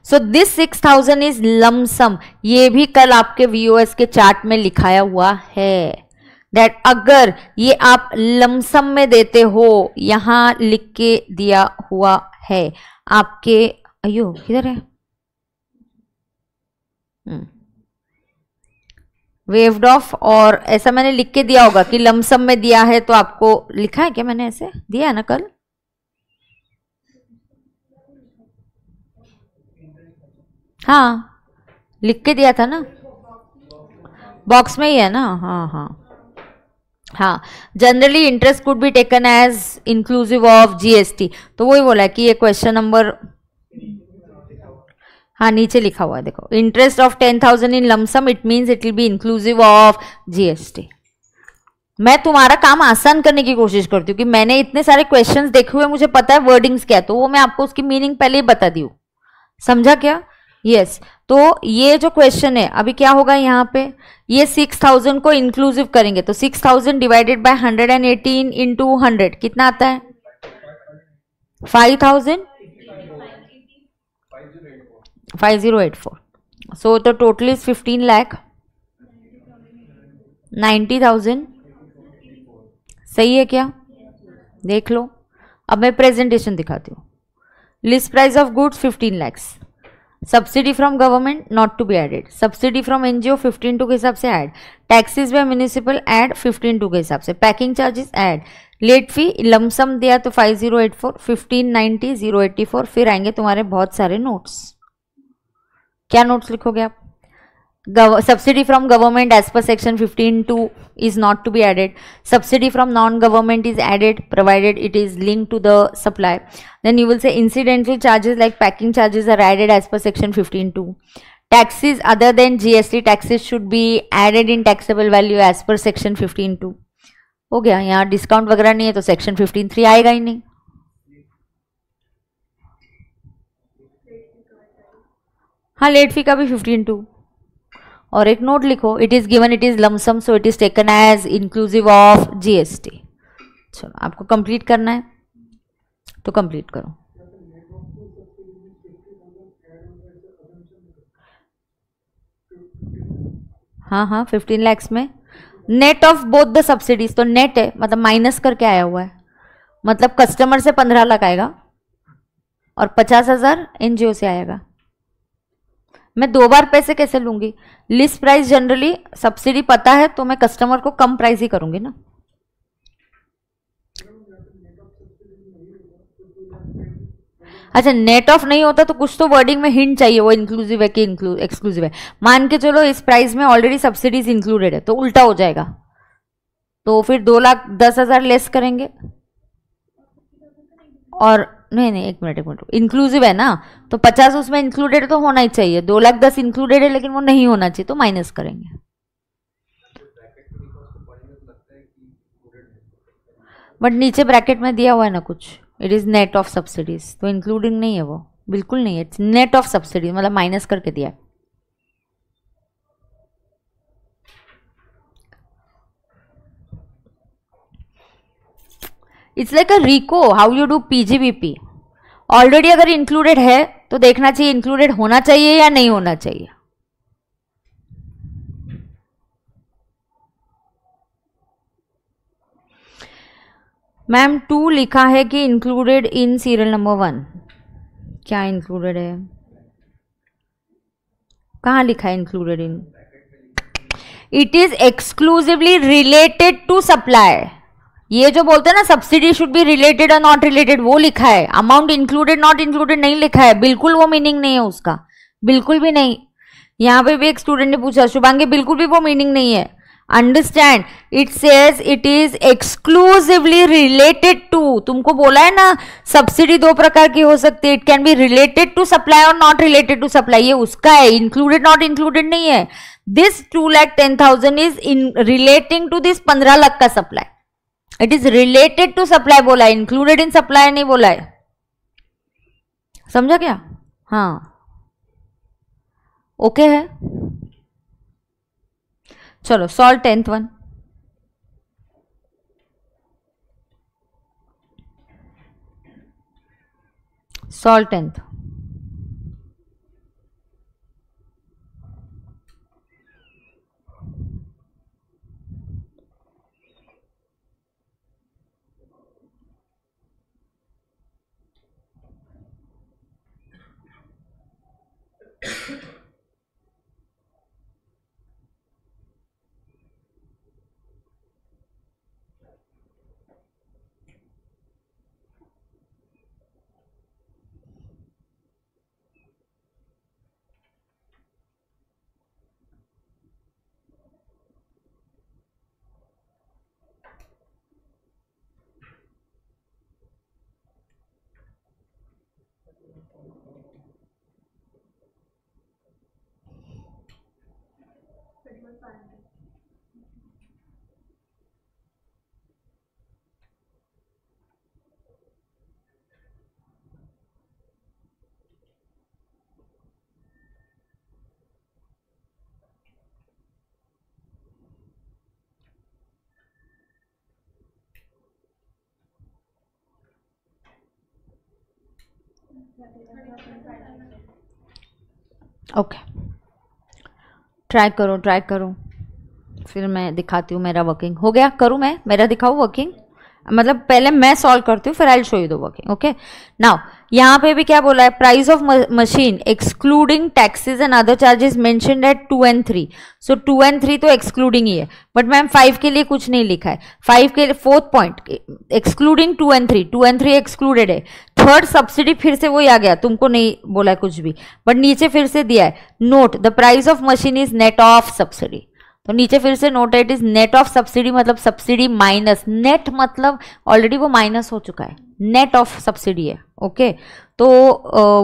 सो दिस 6,000 इज लमसम, ये भी कल आपके VOS के चार्ट में लिखाया हुआ है, दैट अगर ये आप लमसम में देते हो, यहां लिख के दिया हुआ है आपके, अयो किधर है, वेव्ड ऑफ, और ऐसा मैंने लिख के दिया होगा कि लमसम में दिया है, तो आपको लिखा है क्या, मैंने ऐसे दिया है ना कल, हाँ लिख के दिया था ना, बॉक्स में ही है ना, हाँ हाँ हाँ। Generally interest could be taken as inclusive of GST, तो वही बोला कि ये क्वेश्चन नंबर, हाँ नीचे लिखा हुआ है देखो, interest of 10,000 in lump sum it means it will B inclusive of GST। मैं तुम्हारा काम आसान करने की कोशिश करती हूँ कि मैंने इतने सारे क्वेश्चंस देखे हुए, मुझे पता है वर्डिंग्स क्या है, तो वो मैं आपको उसकी मीनिंग पहले ही बता दी हूँ, समझा क्या, यस। तो ये जो क्वेश्चन है अभी क्या होगा, यहाँ पे ये 6,000 को इंक्लूसिव करेंगे, तो 6,000 डिवाइडेड बाय 118 इंटू 100 कितना आता है, 5084। सो द टोटल इज 15,90,000, सही है क्या, देख लो। अब मैं प्रेजेंटेशन दिखाती हूँ। List price of goods 15 lakhs, subsidy from government not to be added, subsidy from NGO 15 two के हिसाब से add, taxes by municipal add 15 two के हिसाब से, packing charges add, late fee lump sum दिया तो 5084, 1590, 084, फिर आएंगे तुम्हारे बहुत सारे नोट्स। क्या नोट्स लिखोगे आप? Subsidy from government as per section 15(2) is not to be added. Subsidy from non-government is added provided it is linked to the supply. Then you will say incidental charges like packing charges are added as per section 15(2). Taxes other than GST taxes should be added in taxable value as per section 15(2). हो गया। यहाँ discount वगैरह नहीं है तो section 15(3) आएगा ही नहीं। हाँ, लेट फी का भी 15(2). और एक नोट लिखो, it is given it is lump sum so it is taken as inclusive of GST. चलो आपको कंप्लीट करना है तो कंप्लीट करो। हाँ हाँ, 15 lakhs में net of both the subsidies, तो नेट है मतलब माइनस करके आया हुआ है, मतलब कस्टमर से 15 लाख आएगा और 50,000 एनजीओ से आएगा। मैं 2 बार पैसे कैसे लूंगी? लिस्ट प्राइस जनरली सब्सिडी पता है तो मैं कस्टमर को कम प्राइस ही करूंगी ना। अच्छा, नेट ऑफ नहीं होता तो कुछ तो वर्डिंग में हिंट चाहिए, वो इंक्लूसिव है कि एक्सक्लूसिव है। मान के चलो इस प्राइस में ऑलरेडी सब्सिडीज इंक्लूडेड है तो उल्टा हो जाएगा, तो फिर 2,10,000 लेस करेंगे। और नहीं, एक मिनट, इंक्लूसिव है ना तो 50 उसमें इंक्लूडेड तो होना ही चाहिए। 2,10,000 इंक्लूडेड है लेकिन वो नहीं होना चाहिए तो माइनस करेंगे। बट नीचे ब्रैकेट में दिया हुआ है ना कुछ, it is net of subsidies, तो इंक्लूडिंग नहीं है वो, बिल्कुल नहीं है। इट्स नेट ऑफ सब्सिडीज मतलब माइनस करके दिया है। इट्स लाइक अ रिको, how you do PGBP. Already अगर इंक्लूडेड है तो देखना चाहिए इंक्लूडेड होना चाहिए या नहीं होना चाहिए। मैम 2 लिखा है कि इंक्लूडेड इन सीरियल नंबर 1, क्या इंक्लूडेड है? कहाँ लिखा है included in? It is exclusively related to supply. ये जो बोलते हैं ना सब्सिडी शुड बी रिलेटेड और नॉट रिलेटेड, वो लिखा है। अमाउंट इंक्लूडेड नॉट इंक्लूडेड नहीं लिखा है, बिल्कुल वो मीनिंग नहीं है उसका, बिल्कुल भी नहीं। यहाँ पे भी एक स्टूडेंट ने पूछा शुभांगी, बिल्कुल भी वो मीनिंग नहीं है। Understand, it says it is exclusively related to. तुमको बोला है ना सब्सिडी 2 प्रकार की हो सकती है, it can be related to supply और नॉट रिलेटेड टू सप्लाई, ये उसका है। इंक्लूडेड नॉट इंक्लूडेड नहीं है। This 2,10,000 is in relating to this 15 lakh का supply. It is related to supply बोला है, इंक्लूडेड इन सप्लाई नहीं बोला है। समझा क्या? हाँ, ओके है। चलो solve 10th one. Solve 10th। Okay, try करो, फिर मैं दिखाती हूँ मेरा वर्किंग। हो गया? करूँ मैं? मेरा दिखाऊँ वर्किंग? मतलब पहले मैं सॉल्व करती हूँ, फिर I will show you the working. Okay, now यहाँ पे भी क्या बोला है, price of machine excluding taxes and other charges mentioned at 2 and 3. So 2 and 3 तो एक्सक्लूडिंग ही है, बट मैम 5 के लिए कुछ नहीं लिखा है. 5 के लिए fourth point excluding 2 and 3, 2 and 3 excluded है. थर्ड सब्सिडी फिर से वही आ गया, तुमको नहीं बोला है कुछ भी, बट नीचे फिर से दिया है note the price of machine is net of subsidy. तो नीचे फिर से note it is net of subsidy, मतलब सब्सिडी माइनस, नेट मतलब ऑलरेडी वो माइनस हो चुका है, नेट ऑफ सब्सिडी है. ओके, तो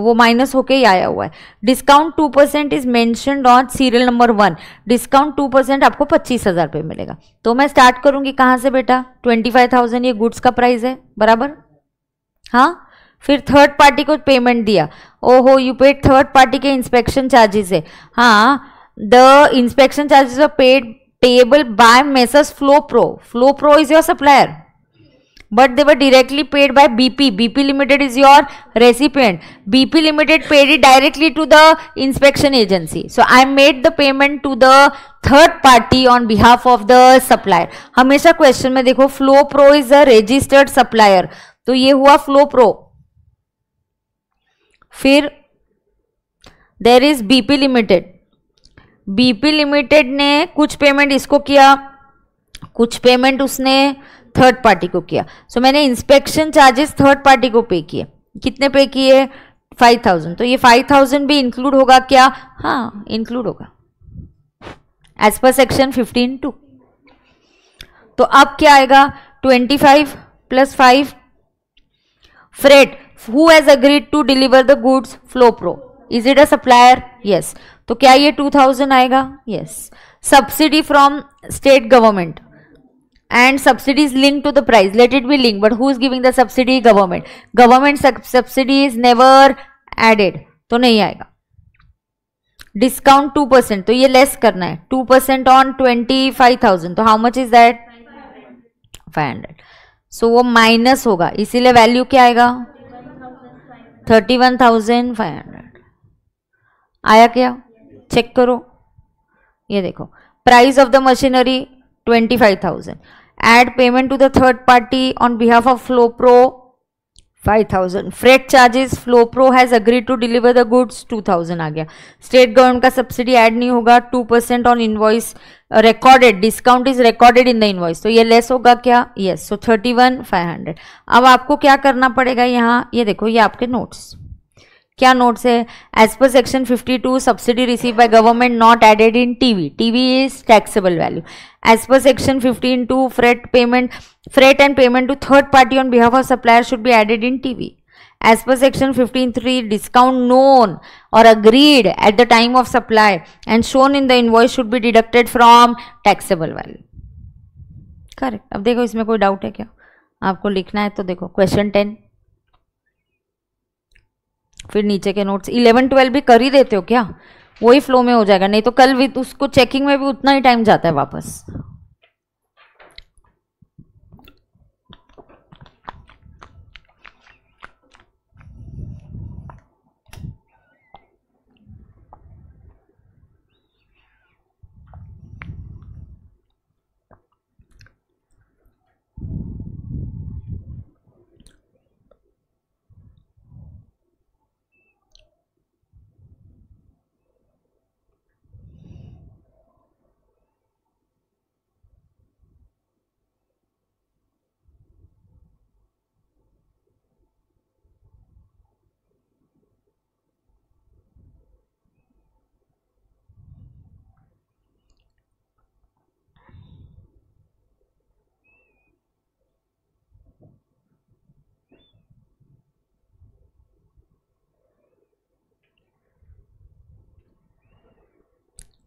वो माइनस होके ही आया हुआ है. Discount 2% is mentioned on serial number 1. Discount 2% आपको 25,000 पे मिलेगा. तो मैं स्टार्ट करूंगी कहाँ से बेटा, 25,000 ये गुड्स का प्राइस है बराबर. हाँ, फिर थर्ड पार्टी को पेमेंट दिया. ओहो, यू पेड थर्ड पार्टी के इंस्पेक्शन चार्जेस है. हाँ, the inspection charges are payable by Messrs Flowpro. Flowpro is your supplier, but they were directly paid by BP. BP Limited is your recipient. BP Limited paid it directly to the inspection agency. So I made the payment to the third party on behalf of the supplier. हमेशा question में देखो Flowpro is a registered supplier, तो ये हुआ Flowpro. फिर there is BP Limited. BP limited ने कुछ payment इसको किया, कुछ पेमेंट उसने थर्ड पार्टी को किया. सो मैंने इंस्पेक्शन चार्जेस थर्ड पार्टी को पे किए. कितने पे किए, 5,000. तो ये 5,000 भी इंक्लूड होगा क्या, हाँ इंक्लूड होगा एज पर सेक्शन 15(2). तो अब क्या आएगा, 25 + 5. Freight, who has agreed to deliver the goods, Flowpro. Is it a supplier, yes. तो क्या ये 2,000 आएगा, yes. Subsidy from state government and subsidy is link to the price, let it be link, but who is giving the subsidy, government. Government subsidy is never added, तो नहीं आएगा. Discount 2%, तो ये less करना है. 2% ऑन 25,000, तो how much is that, 500. सो वो minus होगा, इसीलिए वैल्यू क्या आएगा, 31,500. आया क्या, चेक करो. ये देखो, price of the machinery 25,000, add payment to the third party on behalf of Flowpro 5,000. Freight charges, Flowpro has agreed to deliver the goods, 2,000 आ गया. स्टेट गवर्नमेंट का सब्सिडी ऐड नहीं होगा. 2% on invoice recorded, discount is recorded in the invoice, तो ये less होगा क्या, yes. सो 31,500. अब आपको क्या करना पड़ेगा, यहाँ ये देखो, ये आपके नोट्स, क्या नोट्स है, as per section 52 subsidy receive by government not added in TV, TV is taxable value. As per section 15(2 freight and payment to third party on behalf of supplier should be added in TV. As per section 15(3 discount known और agreed at the time of supply and shown in the invoice should be deducted from taxable value. Correct. अब देखो इसमें कोई doubt है क्या, आपको लिखना है तो देखो क्वेश्चन 10, फिर नीचे के नोट्स 11, 12 भी कर ही देते हो क्या, वही फ्लो में हो जाएगा, नहीं तो कल भी उसको चेकिंग में भी उतना ही टाइम जाता है वापस.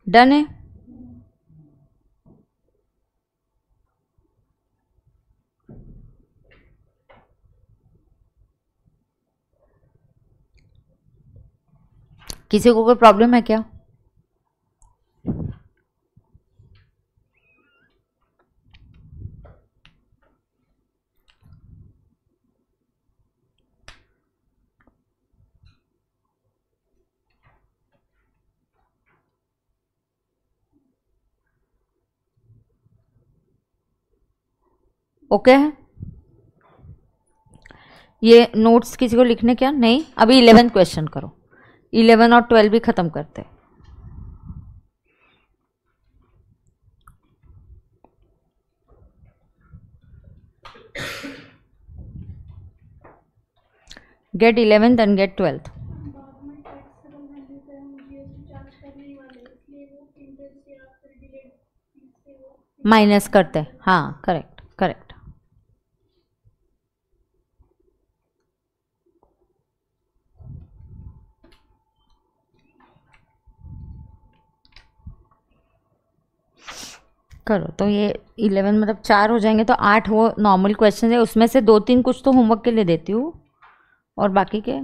डन है. किसी को कोई प्रॉब्लम है क्या, ओके है. ये नोट्स किसी को लिखने क्या नहीं, अभी 11th क्वेश्चन करो, 11 और 12 भी खत्म करते। Gate 11th and gate 12th। Minus करते हैं, हाँ करेक्ट करेक्ट। करो तो ये 11 मतलब 4 हो जाएंगे तो 8 वो नॉर्मल क्वेश्चन है, उसमें से 2-3 कुछ तो होमवर्क के लिए देती हूँ और बाकी के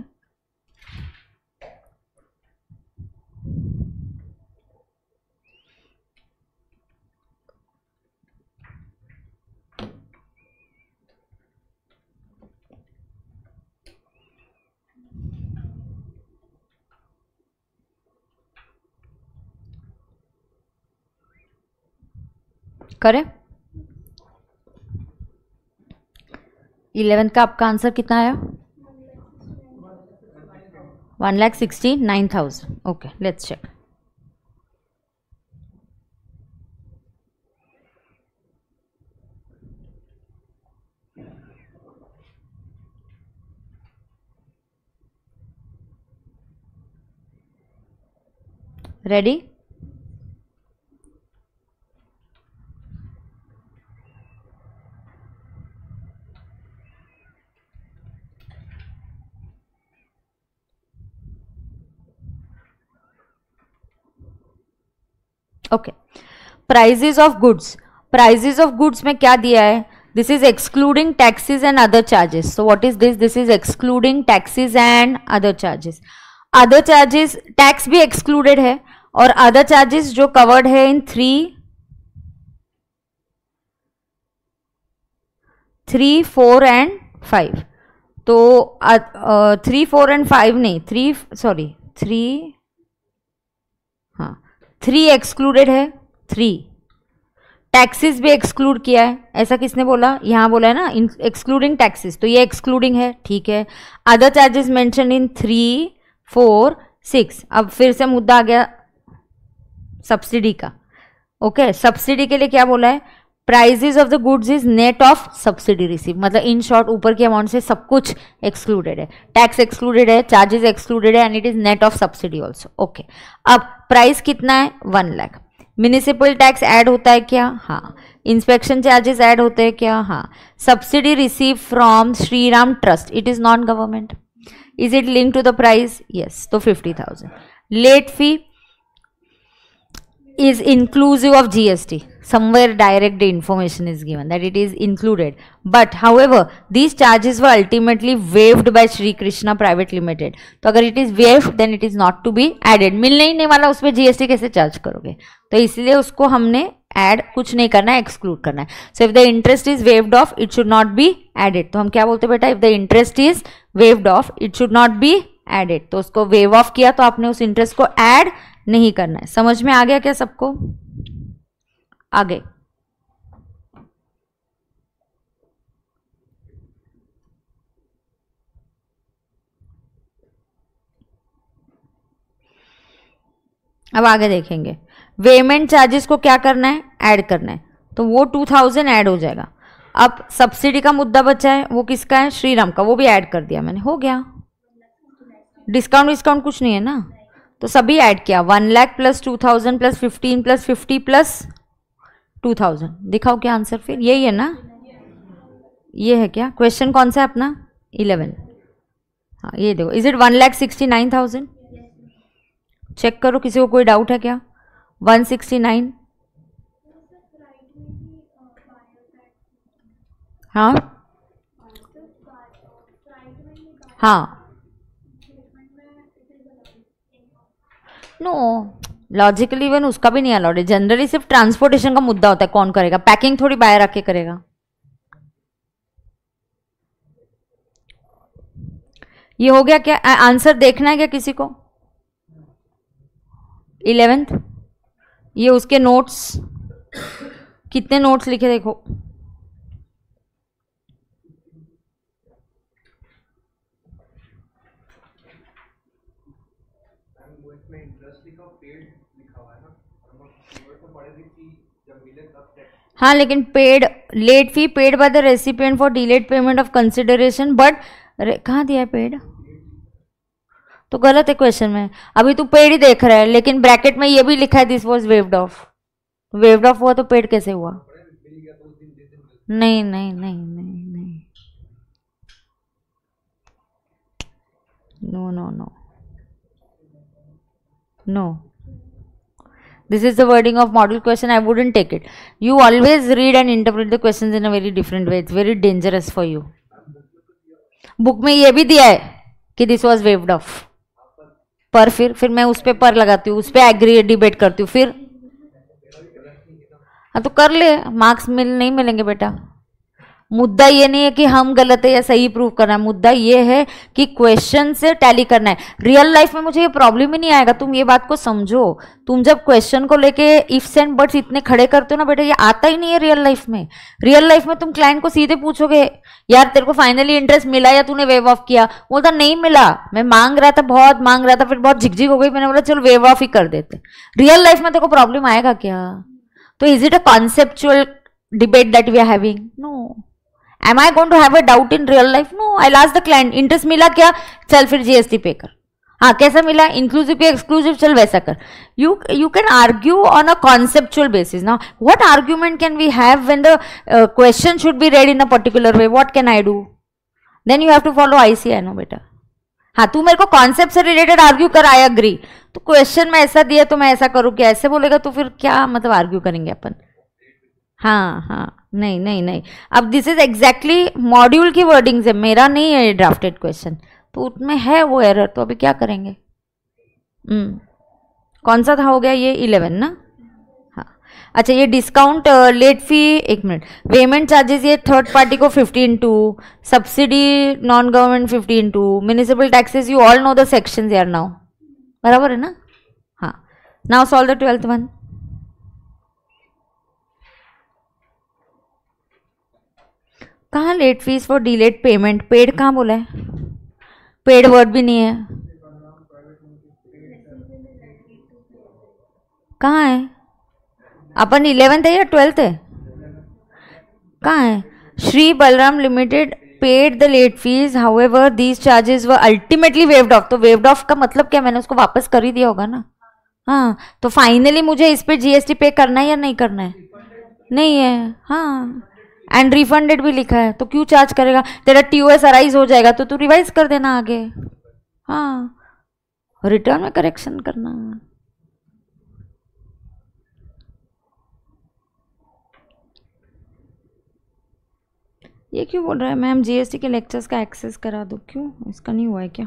करें। 11th का आपका आंसर कितना आया? 1,69,000। Okay let's check. Ready? Okay, prices of goods. Prices of goods में क्या दिया है? This is excluding taxes and other charges. So what is this? This is excluding taxes and other charges. Other charges, tax भी excluded है और other charges जो covered है इन 3, 4 and 5। तो 3, 4 एंड 5 नहीं, 3 हाँ 3 एक्सक्लूडेड है, 3 टैक्सेस भी एक्सक्लूड किया है। ऐसा किसने बोला? यहाँ बोला है ना एक्सक्लूडिंग टैक्सेस, तो ये एक्सक्लूडिंग है, ठीक है। Other charges mention in 3, 4, 6। अब फिर से मुद्दा आ गया सब्सिडी का। ओके, सब्सिडी के लिए क्या बोला है? Prices of the goods is net of subsidy receive, मतलब इन शॉर्ट ऊपर के अमाउंट से सब कुछ एक्सक्लूडेड है, टैक्स एक्सक्लूडेड है, चार्जेस एक्सक्लूडेड है and it is net of subsidy also. Okay, अब प्राइस कितना है? 1 लाख। म्यूनिसिपल टैक्स ऐड होता है क्या? हाँ। इंस्पेक्शन चार्जेस ऐड होते हैं क्या? हाँ। Subsidy receive from Shriram trust, it is non government. Is it link to the price? Yes, तो 50,000। Late fee is inclusive of GST. Somewhere direct information is given that it is included. But however, these charges were ultimately waived by Shri Krishna Private Limited. तो अगर it is waived, then it is not to be added. मिलने ही नहीं वाला, उसमें GST कैसे charge करोगे? तो इसलिए उसको हमने ऐड कुछ नहीं करना है, एक्सक्लूड करना है। So if the interest is waived off, it should not be added. तो हम क्या बोलते हैं बेटा? If the interest is waived off, it should not be added. तो उसको वेव ऑफ किया तो आपने उस इंटरेस्ट को ऐड नहीं करना है। समझ में आ गया क्या सबको? आगे अब आगे देखेंगे। वेमेंट चार्जेस को क्या करना है? ऐड करना है, तो वो 2000 ऐड हो जाएगा। अब सब्सिडी का मुद्दा बचा है, वो किसका है? श्रीराम का, वो भी ऐड कर दिया मैंने, हो गया। डिस्काउंट कुछ नहीं है ना, तो सभी ऐड किया। 1 lakh plus 2000 plus 15 plus 50 plus 2000। दिखाओ क्या आंसर फिर? यही है ना? ये है क्या क्वेश्चन? कौन सा है अपना? 11। हाँ ये देखो, इज इट 1,69,000? चेक करो, किसी को कोई डाउट है क्या? 169। हाँ हाँ, नो लॉजिकली इवन उसका भी नहीं अलाउड है। जनरली सिर्फ ट्रांसपोर्टेशन का मुद्दा होता है, कौन करेगा? पैकिंग थोड़ी बाहर रख के करेगा। ये हो गया क्या? आंसर देखना है क्या किसी को? 11th, ये उसके नोट्स, कितने नोट्स लिखे देखो। इसमें इंटरेस्ट लिखा पेड लिखा हुआ है ना, और तो पढ़े थे कि जब मिले तब टैक्स। हाँ लेकिन paid late fee paid by the recipient for delayed payment of consideration, but कहाँ दिया है पेड? तो गलत है क्वेश्चन में। अभी तू पेड ही देख रहा है लेकिन ब्रैकेट में ये भी लिखा है this was waived of. Waived of हुआ तो पेड कैसे हुआ? नहीं नहीं नहीं नहीं नहीं, no no no no, this is the wording of model question. I wouldn't take it. You always read and interpret the questions in a very different way. It's very dangerous for you. Book में ये भी दिया है कि this was waived of, पर फिर मैं उस पे पर लगाती हूँ, उस पे एग्री डिबेट करती हूँ, फिर हाँ तो कर ले, मार्क्स नहीं मिलेंगे बेटा। मुद्दा ये नहीं है कि हम गलत है या सही प्रूव करना है, मुद्दा ये है कि क्वेश्चन से टैली करना है। रियल लाइफ में मुझे ये प्रॉब्लम ही नहीं आएगा, तुम ये बात को समझो। तुम जब क्वेश्चन को लेके इफ्स एंड बट्स इतने खड़े करते हो ना बेटा, ये आता ही नहीं है रियल लाइफ में। रियल लाइफ में तुम क्लाइंट को सीधे पूछोगे यार तेरे को फाइनली इंटरेस्ट मिला या तूने वेव ऑफ किया, बोलता नहीं मिला, मैं मांग रहा था, बहुत मांग रहा था, फिर बहुत झिकझिक हो गई, मैंने बोला चलो वेव ऑफ ही कर देते। रियल लाइफ में तेरे को प्रॉब्लम आएगा क्या? तो is it a conceptual debate that we are having? No. Am I going to have a doubt in real life? No. I'll ask the client, interest मिला क्या? चल फिर जीएसटी पे कर। हाँ कैसा मिला? इंक्लूसिव या एक्सक्लूसिव? चल वैसा कर। You can argue on a conceptual basis. Now, what argument can we have when the question should be read in a particular way? What can I do? Then you have to follow ICI, no बेटा। हाँ तू मेरे को concept से related argue कर, I agree. तो question में ऐसा दिया तो मैं ऐसा करूँ क्या, ऐसे बोलेगा तो फिर क्या मतलब आर्ग्यू करेंगे अपन? हाँ हाँ नहीं नहीं नहीं, अब दिस इज एग्जैक्टली मॉड्यूल की वर्डिंग्स है, मेरा नहीं है ड्राफ्टेड क्वेश्चन, तो उसमें है वो एरर, तो अभी क्या करेंगे? कौन सा था हो गया ये 11 ना? हाँ अच्छा, ये डिस्काउंट लेट फी, एक मिनट, पेमेंट चार्जेस ये थर्ड पार्टी को 15(2), subsidy non government 15(2), municipal taxes, you all know the sections यार नाउ, बराबर है ना? हाँ now solve the 12th one. कहाँ late fees for delayed payment, paid कहाँ बोला है? पेड वर्ड भी नहीं है, कहाँ है? अपन 11th है या 12th है? कहाँ है? Shri Balram limited paid the late fees, however these charges were ultimately waived off. तो वेव्ड ऑफ का मतलब क्या? मैंने उसको वापस कर ही दिया होगा ना। हाँ तो फाइनली मुझे इस पे जीएसटी पे करना है या नहीं करना है? नहीं है। हाँ एंड रिफंडेड भी लिखा है, तो क्यों चार्ज करेगा? तेरा टीओएस अराइज हो जाएगा तो तू रिवाइज कर देना आगे। हाँ रिटर्न में करेक्शन करना। ये क्यों बोल रहा है मैम जीएसटी के लेक्चर्स का एक्सेस करा दो? क्यों, इसका नहीं हुआ है क्या?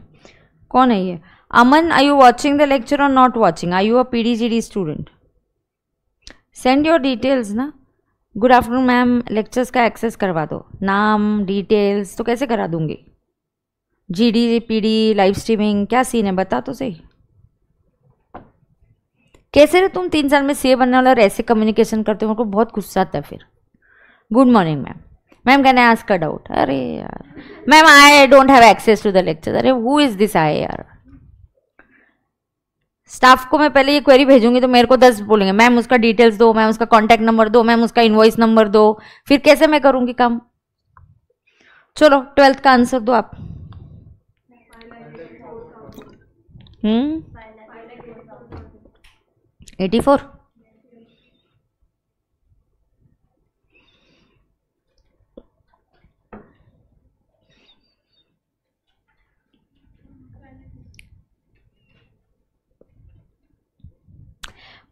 कौन है ये? Aman, are you watching the lecture और not watching? Are you a PDGD student? Send your details ना। गुड आफ्टरनून मैम, लेक्चर्स का एक्सेस करवा दो, नाम डिटेल्स। तो कैसे करा दूंगी? जीडी पीडी लाइव स्ट्रीमिंग क्या सीन है बता तो सही। कैसे रे तुम 3 साल में सीए बनने वाला और ऐसे कम्युनिकेशन करते हो, मेरे को बहुत गुस्सा आता है फिर। Good morning ma'am, ma'am can I ask a doubt? अरे यार ma'am I don't have access to the lecture. अरे हु इज दिस आई यार? स्टाफ को मैं पहले ये क्वेरी भेजूंगी तो मेरे को 10 बोलेंगे मैम उसका डिटेल्स दो, मैम उसका कॉन्टैक्ट नंबर दो, मैम उसका इनवॉइस नंबर दो, फिर कैसे मैं करूंगी काम? चलो 12th का आंसर दो आप। 84।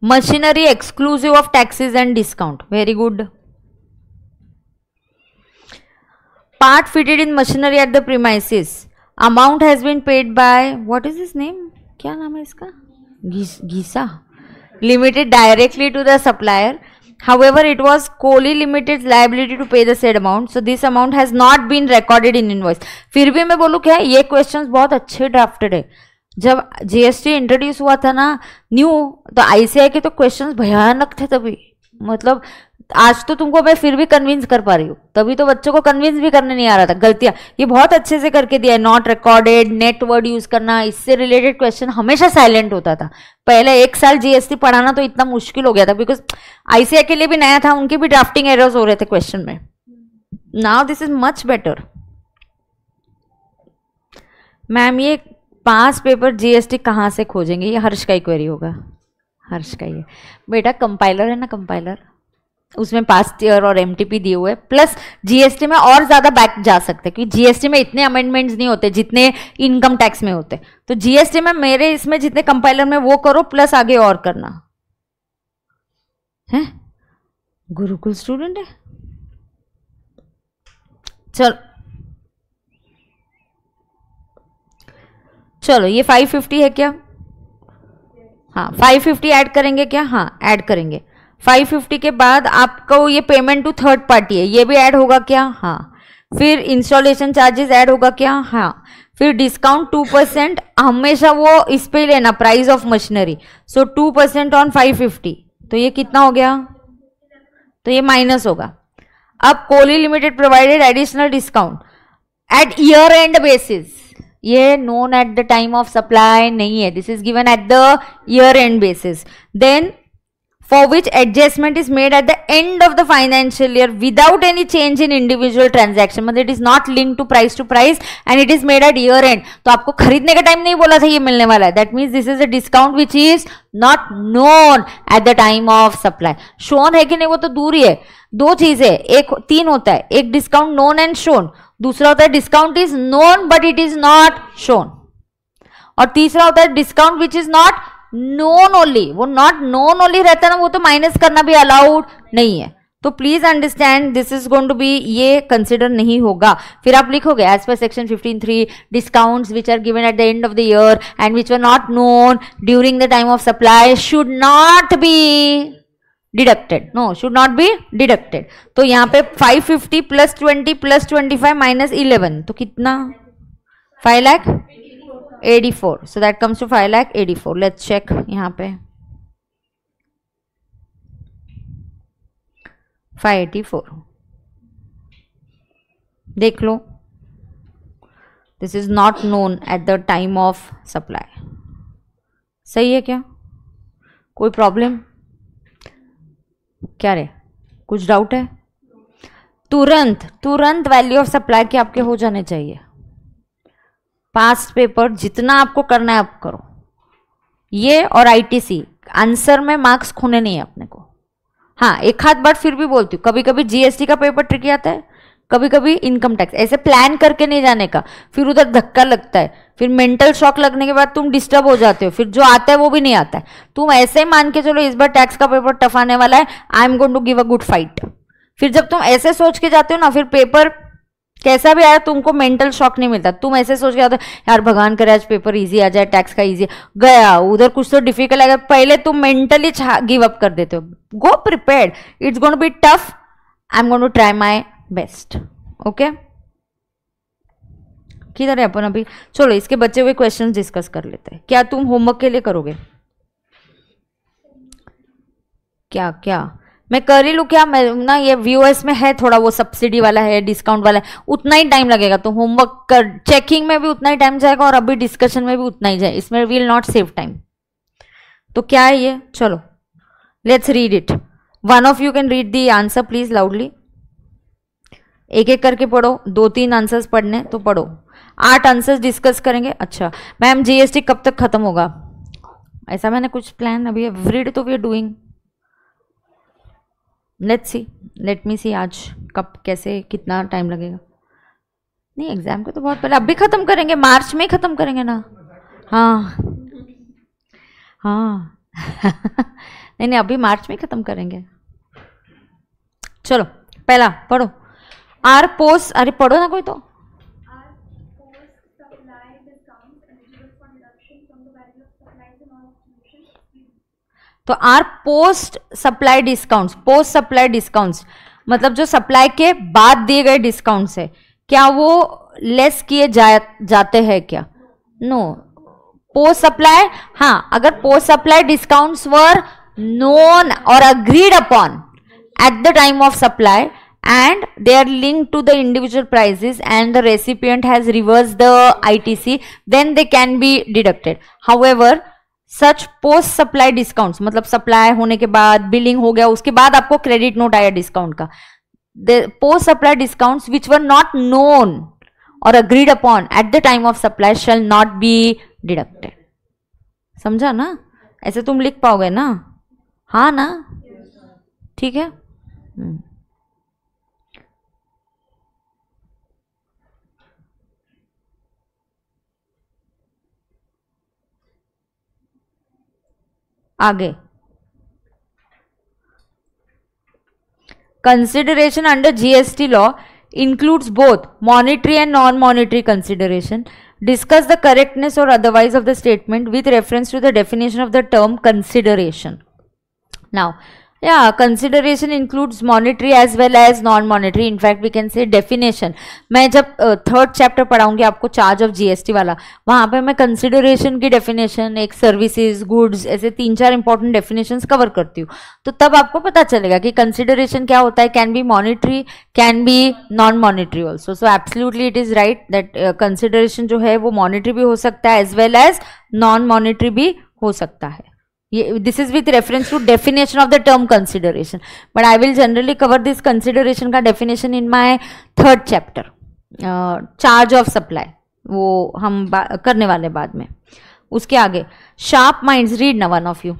Machinery exclusive of taxes and discount. Very good. Part fitted in machinery at the premises. Amount has been paid by, what is his name? क्या नाम है इसका? Gisa Limited directly to the supplier. However, it was Kohli Limited's liability to pay the said amount. So this amount has not been recorded in invoice. फिर भी मैं बोलूँ क्या, ये क्वेश्चंस बहुत अच्छे ड्राफ्टेड है। जब जीएसटी इंट्रोड्यूस हुआ था ना न्यू, तो आईसीआई के तो क्वेश्चंस भयानक थे तभी, मतलब आज तो तुमको मैं फिर भी कन्विंस कर पा रही हूँ, तभी तो बच्चों को कन्विंस भी करने नहीं आ रहा था। गलतियां ये बहुत अच्छे से करके दिया है। Not recorded, net word use करना, इससे रिलेटेड क्वेश्चन हमेशा साइलेंट होता था। पहले 1 साल जीएसटी पढ़ाना तो इतना मुश्किल हो गया था, बिकॉज आईसीआई के लिए भी नया था, उनके भी ड्राफ्टिंग एरर्स हो रहे थे क्वेश्चन में। Now this is much better. Ma'am ये 5 पेपर जीएसटी कहाँ से खोजेंगे? ये हर्ष का ही क्वेरी होगा, हर्ष का ही है बेटा। कंपाइलर है ना, कंपाइलर उसमें पास्ट ईयर और एमटीपी दिए हुए, प्लस जीएसटी में और ज्यादा बैक जा सकते हैं, क्योंकि जीएसटी में इतने अमेंडमेंट्स नहीं होते जितने इनकम टैक्स में होते। तो जीएसटी में मेरे इसमें जितने कंपाइलर में वो करो, प्लस आगे और करना है। गुरुकुल स्टूडेंट है। चलो ये 550 है क्या? हाँ 550 ऐड करेंगे क्या? हाँ ऐड करेंगे। 550 के बाद आपको ये पेमेंट टू थर्ड पार्टी है, ये भी ऐड होगा क्या? हाँ। फिर इंस्टॉलेशन चार्जेस ऐड होगा क्या? हाँ। फिर डिस्काउंट 2%, हमेशा वो इस पे लेना, price of machinery. So 2% on 550, तो ये कितना हो गया? तो ये माइनस होगा। अब Kohli limited provided additional discount at year end basis, ये known at the time of supply नहीं है, this is given at the year end basis. Then for which adjustment is made at the end of the financial year without any change in individual transaction, मतलब it is not linked to price and it is made at year end। तो आपको खरीदने का time नहीं बोला था ये मिलने वाला है, that means this is a discount which is not known at the time of supply। shown है कि नहीं वो तो दूर ही है। दो चीजें, एक 3 होता है, एक डिस्काउंट known and shown, दूसरा होता है discount is known but it is not shown, और तीसरा होता है discount which is not known only. वो नॉट नोन ओनली रहता है ना, वो तो माइनस करना भी अलाउड नहीं है। तो please understand this is going to be, ये कंसिडर नहीं होगा। फिर आप लिखोगे as per section 15(3) discounts which are given at the end of the year and which were not known during the time of supply should not be deducted, no should not be deducted. तो यहाँ पे 550 plus 20 plus 25 minus 11, तो कितना? 5,84,000। so that comes to 5,84,000। let's check यहाँ पे 584 देख लो, this is not known at the time of supply. सही है क्या? कोई प्रॉब्लम? क्या रे, कुछ डाउट है? तुरंत वैल्यू ऑफ सप्लाई के आपके हो जाने चाहिए। पास्ट पेपर जितना आपको करना है आप करो, ये और आईटीसी आंसर में मार्क्स खोने नहीं है अपने को। हाँ एक हाथ बार फिर भी बोलती हूँ, कभी कभी जीएसटी का पेपर ट्रिकी आता है, कभी कभी इनकम टैक्स, ऐसे प्लान करके नहीं जाने का, फिर उधर धक्का लगता है, फिर मेंटल शॉक लगने के बाद तुम डिस्टर्ब हो जाते हो, फिर जो आता है वो भी नहीं आता है। तुम ऐसे ही मान के चलो इस बार टैक्स का पेपर टफ आने वाला है, I am going to give a good fight. फिर जब तुम ऐसे सोच के जाते हो ना, फिर पेपर कैसा भी आया तुमको मेंटल शॉक नहीं मिलता। तुम ऐसे सोच के आते हो यार भगवान करे आज पेपर इजी आ जाए, टैक्स का इजी गया, उधर कुछ तो डिफिकल्ट आएगा, पहले तुम मेंटली गिव अप कर देते हो। Go prepared, it's going to be tough, I am going to try my best. Okay किधर है अपन अभी? चलो इसके बचे हुए क्वेश्चंस डिस्कस कर लेते हैं। क्या तुम होमवर्क के लिए करोगे? क्या क्या मैं कर ही लूँ क्या? मैं ना ये व्यूअर्स में है थोड़ा, वो सब्सिडी वाला है, डिस्काउंट वाला है, उतना ही टाइम लगेगा। तो होमवर्क कर, चेकिंग में भी उतना ही टाइम जाएगा और अभी डिस्कशन में भी उतना ही जाए, इसमें विल नॉट सेव टाइम। तो क्या है ये? चलो let's read it. One of you can read the answer please loudly. एक एक करके पढ़ो, 2-3 आंसर्स पढ़ने तो पढ़ो। 8 आंसर्स डिस्कस करेंगे। अच्छा मैम जीएसटी कब तक खत्म होगा? ऐसा मैंने कुछ प्लान अभी रीड तो we are doing, let's see, let me see आज कब कैसे कितना टाइम लगेगा। नहीं एग्जाम को तो बहुत पहले, अभी खत्म करेंगे, मार्च में ही खत्म करेंगे ना। हाँ हाँ नहीं अभी मार्च में ही खत्म करेंगे। चलो पहला पढ़ो, आर पोस्ट, अरे पढ़ो ना कोई तो। तो R post supply discounts, post supply discounts मतलब जो सप्लाई के बाद दिए गए डिस्काउंट्स है, क्या वो लेस किए जाते हैं क्या? नो। पोस्ट सप्लाई, हाँ अगर post supply discounts were known और agreed upon at the time of supply and they are linked to the individual prices and the recipient has reversed the ITC, then they can be deducted. However, such post supply discounts, मतलब supply होने के बाद billing हो गया, उसके बाद आपको credit note आया डिस्काउंट का, the post supply discounts which were not known or agreed upon at the time of supply shall not be deducted. समझा ना? ऐसे तुम लिख पाओगे ना? हाँ ना? ठीक है. आगे, consideration under GST law includes both monetary and non-monetary consideration. Discuss the correctness or otherwise of the statement with reference to the definition of the term consideration. Now, yeah, consideration includes monetary as well as non-monetary. In fact, we can say definition. मैं जब third chapter पढ़ाऊंगी आपको charge of GST वाला, वहां पे मैं consideration की definition, एक services, goods, ऐसे 3-4 इंपॉर्टेंट डेफिनेशंस कवर करती हूँ. तो तब आपको पता चलेगा कि कंसिडरेशन क्या होता है. Can be monetary, can be non monetary also. So absolutely it is right that consideration जो है वो मॉनिटरी भी हो सकता है as well as non monetary भी हो सकता है. This is with reference to definition of the term consideration, but I will generally cover this consideration का definition in my third chapter, charge of supply. वो हम करने वाले बाद में. उसके आगे sharp minds, read ना one of you.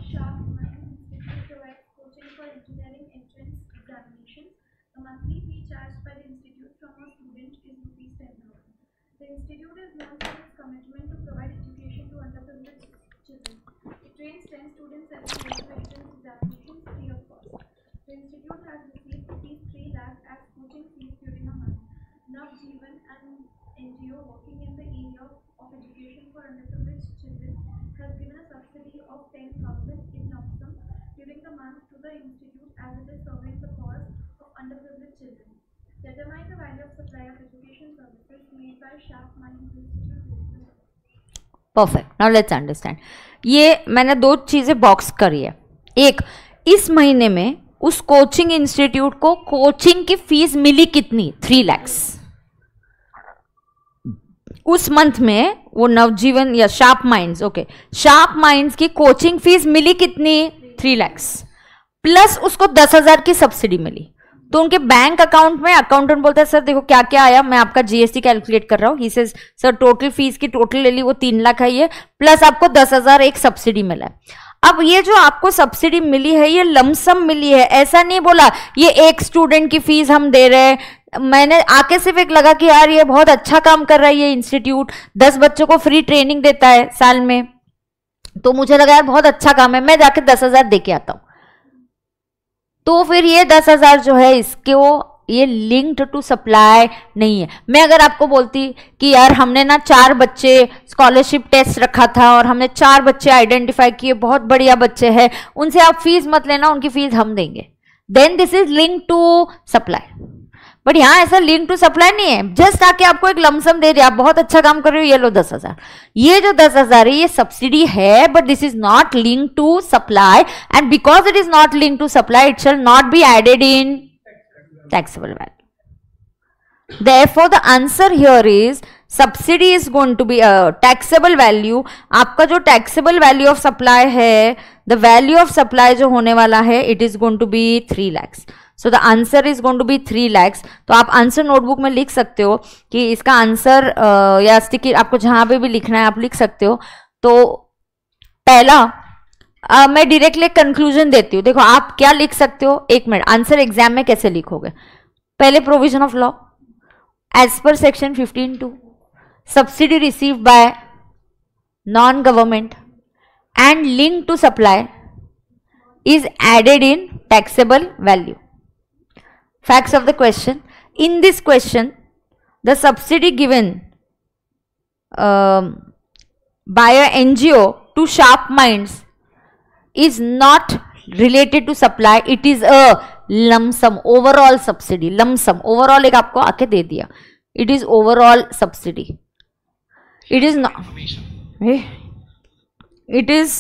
Perfect. Now let's understand. ये मैंने 2 चीजें बॉक्स करी है. एक, इस महीने में उस कोचिंग इंस्टीट्यूट को कोचिंग की फीस मिली कितनी? 3 लाख. उस मंथ में वो नवजीवन या sharp minds, okay, sharp minds की कोचिंग फीस मिली कितनी? 3 लाख. प्लस उसको 10,000 की सब्सिडी मिली. तो उनके बैंक अकाउंट में अकाउंटेंट बोलता है सर देखो क्या क्या आया, मैं आपका जीएसटी कैलकुलेट कर रहा हूँ. He says sir total fees की टोटल ले ली वो 3 लाख है, ये प्लस आपको 10,000 एक सब्सिडी मिला है. अब ये जो आपको सब्सिडी मिली है ये लमसम मिली है, ऐसा नहीं बोला ये एक स्टूडेंट की फीस हम दे रहे हैं. मैंने आके सिर्फ एक लगा कि यार ये बहुत अच्छा काम कर रहा है ये इंस्टीट्यूट, 10 बच्चों को फ्री ट्रेनिंग देता है साल में, तो मुझे लगा यार बहुत अच्छा काम है, मैं जाके 10,000 दे के आता हूं. तो फिर ये 10,000 जो है इसको ये लिंक्ड टू सप्लाई नहीं है. मैं अगर आपको बोलती कि यार हमने ना 4 बच्चे स्कॉलरशिप टेस्ट रखा था और हमने 4 बच्चे आइडेंटिफाई किए, बहुत बढ़िया बच्चे हैं, उनसे आप फीस मत लेना, उनकी फीस हम देंगे, then this is link to supply. But यहाँ ऐसा लिंक टू सप्लाई नहीं है. जस्ट आके आपको एक लमसम दे रही, आप बहुत अच्छा काम कर रहे हो, ये लो 10,000. ये जो 10,000 है ये सब्सिडी है, but this is not link to supply, and because it is not link to supply it shall not be added in taxable value. Therefore, the answer here is subsidy is going to be a taxable value. आपका जो taxable value of supply है, the value of supply जो होने वाला है, it is going to be 3 lakhs. So the answer is going to be 3 lakhs. तो आप answer notebook में लिख सकते हो कि इसका आंसर या स्टिकी आपको जहां पे भी लिखना है आप लिख सकते हो. तो पहला मैं डायरेक्टली कंक्लूजन देती हूँ. देखो आप क्या लिख सकते हो, 1 मिनट, आंसर एग्जाम में कैसे लिखोगे. पहले provision of law as per section 15(2) subsidy receive by non government and link to supply is added in taxable value. Facts of the question. In this question the subsidy given by a NGO to sharp minds is not related to supply, it is a lump sum overall subsidy. lump sum overall एक आपको आके दे दिया, it is overall subsidy. It is not, it is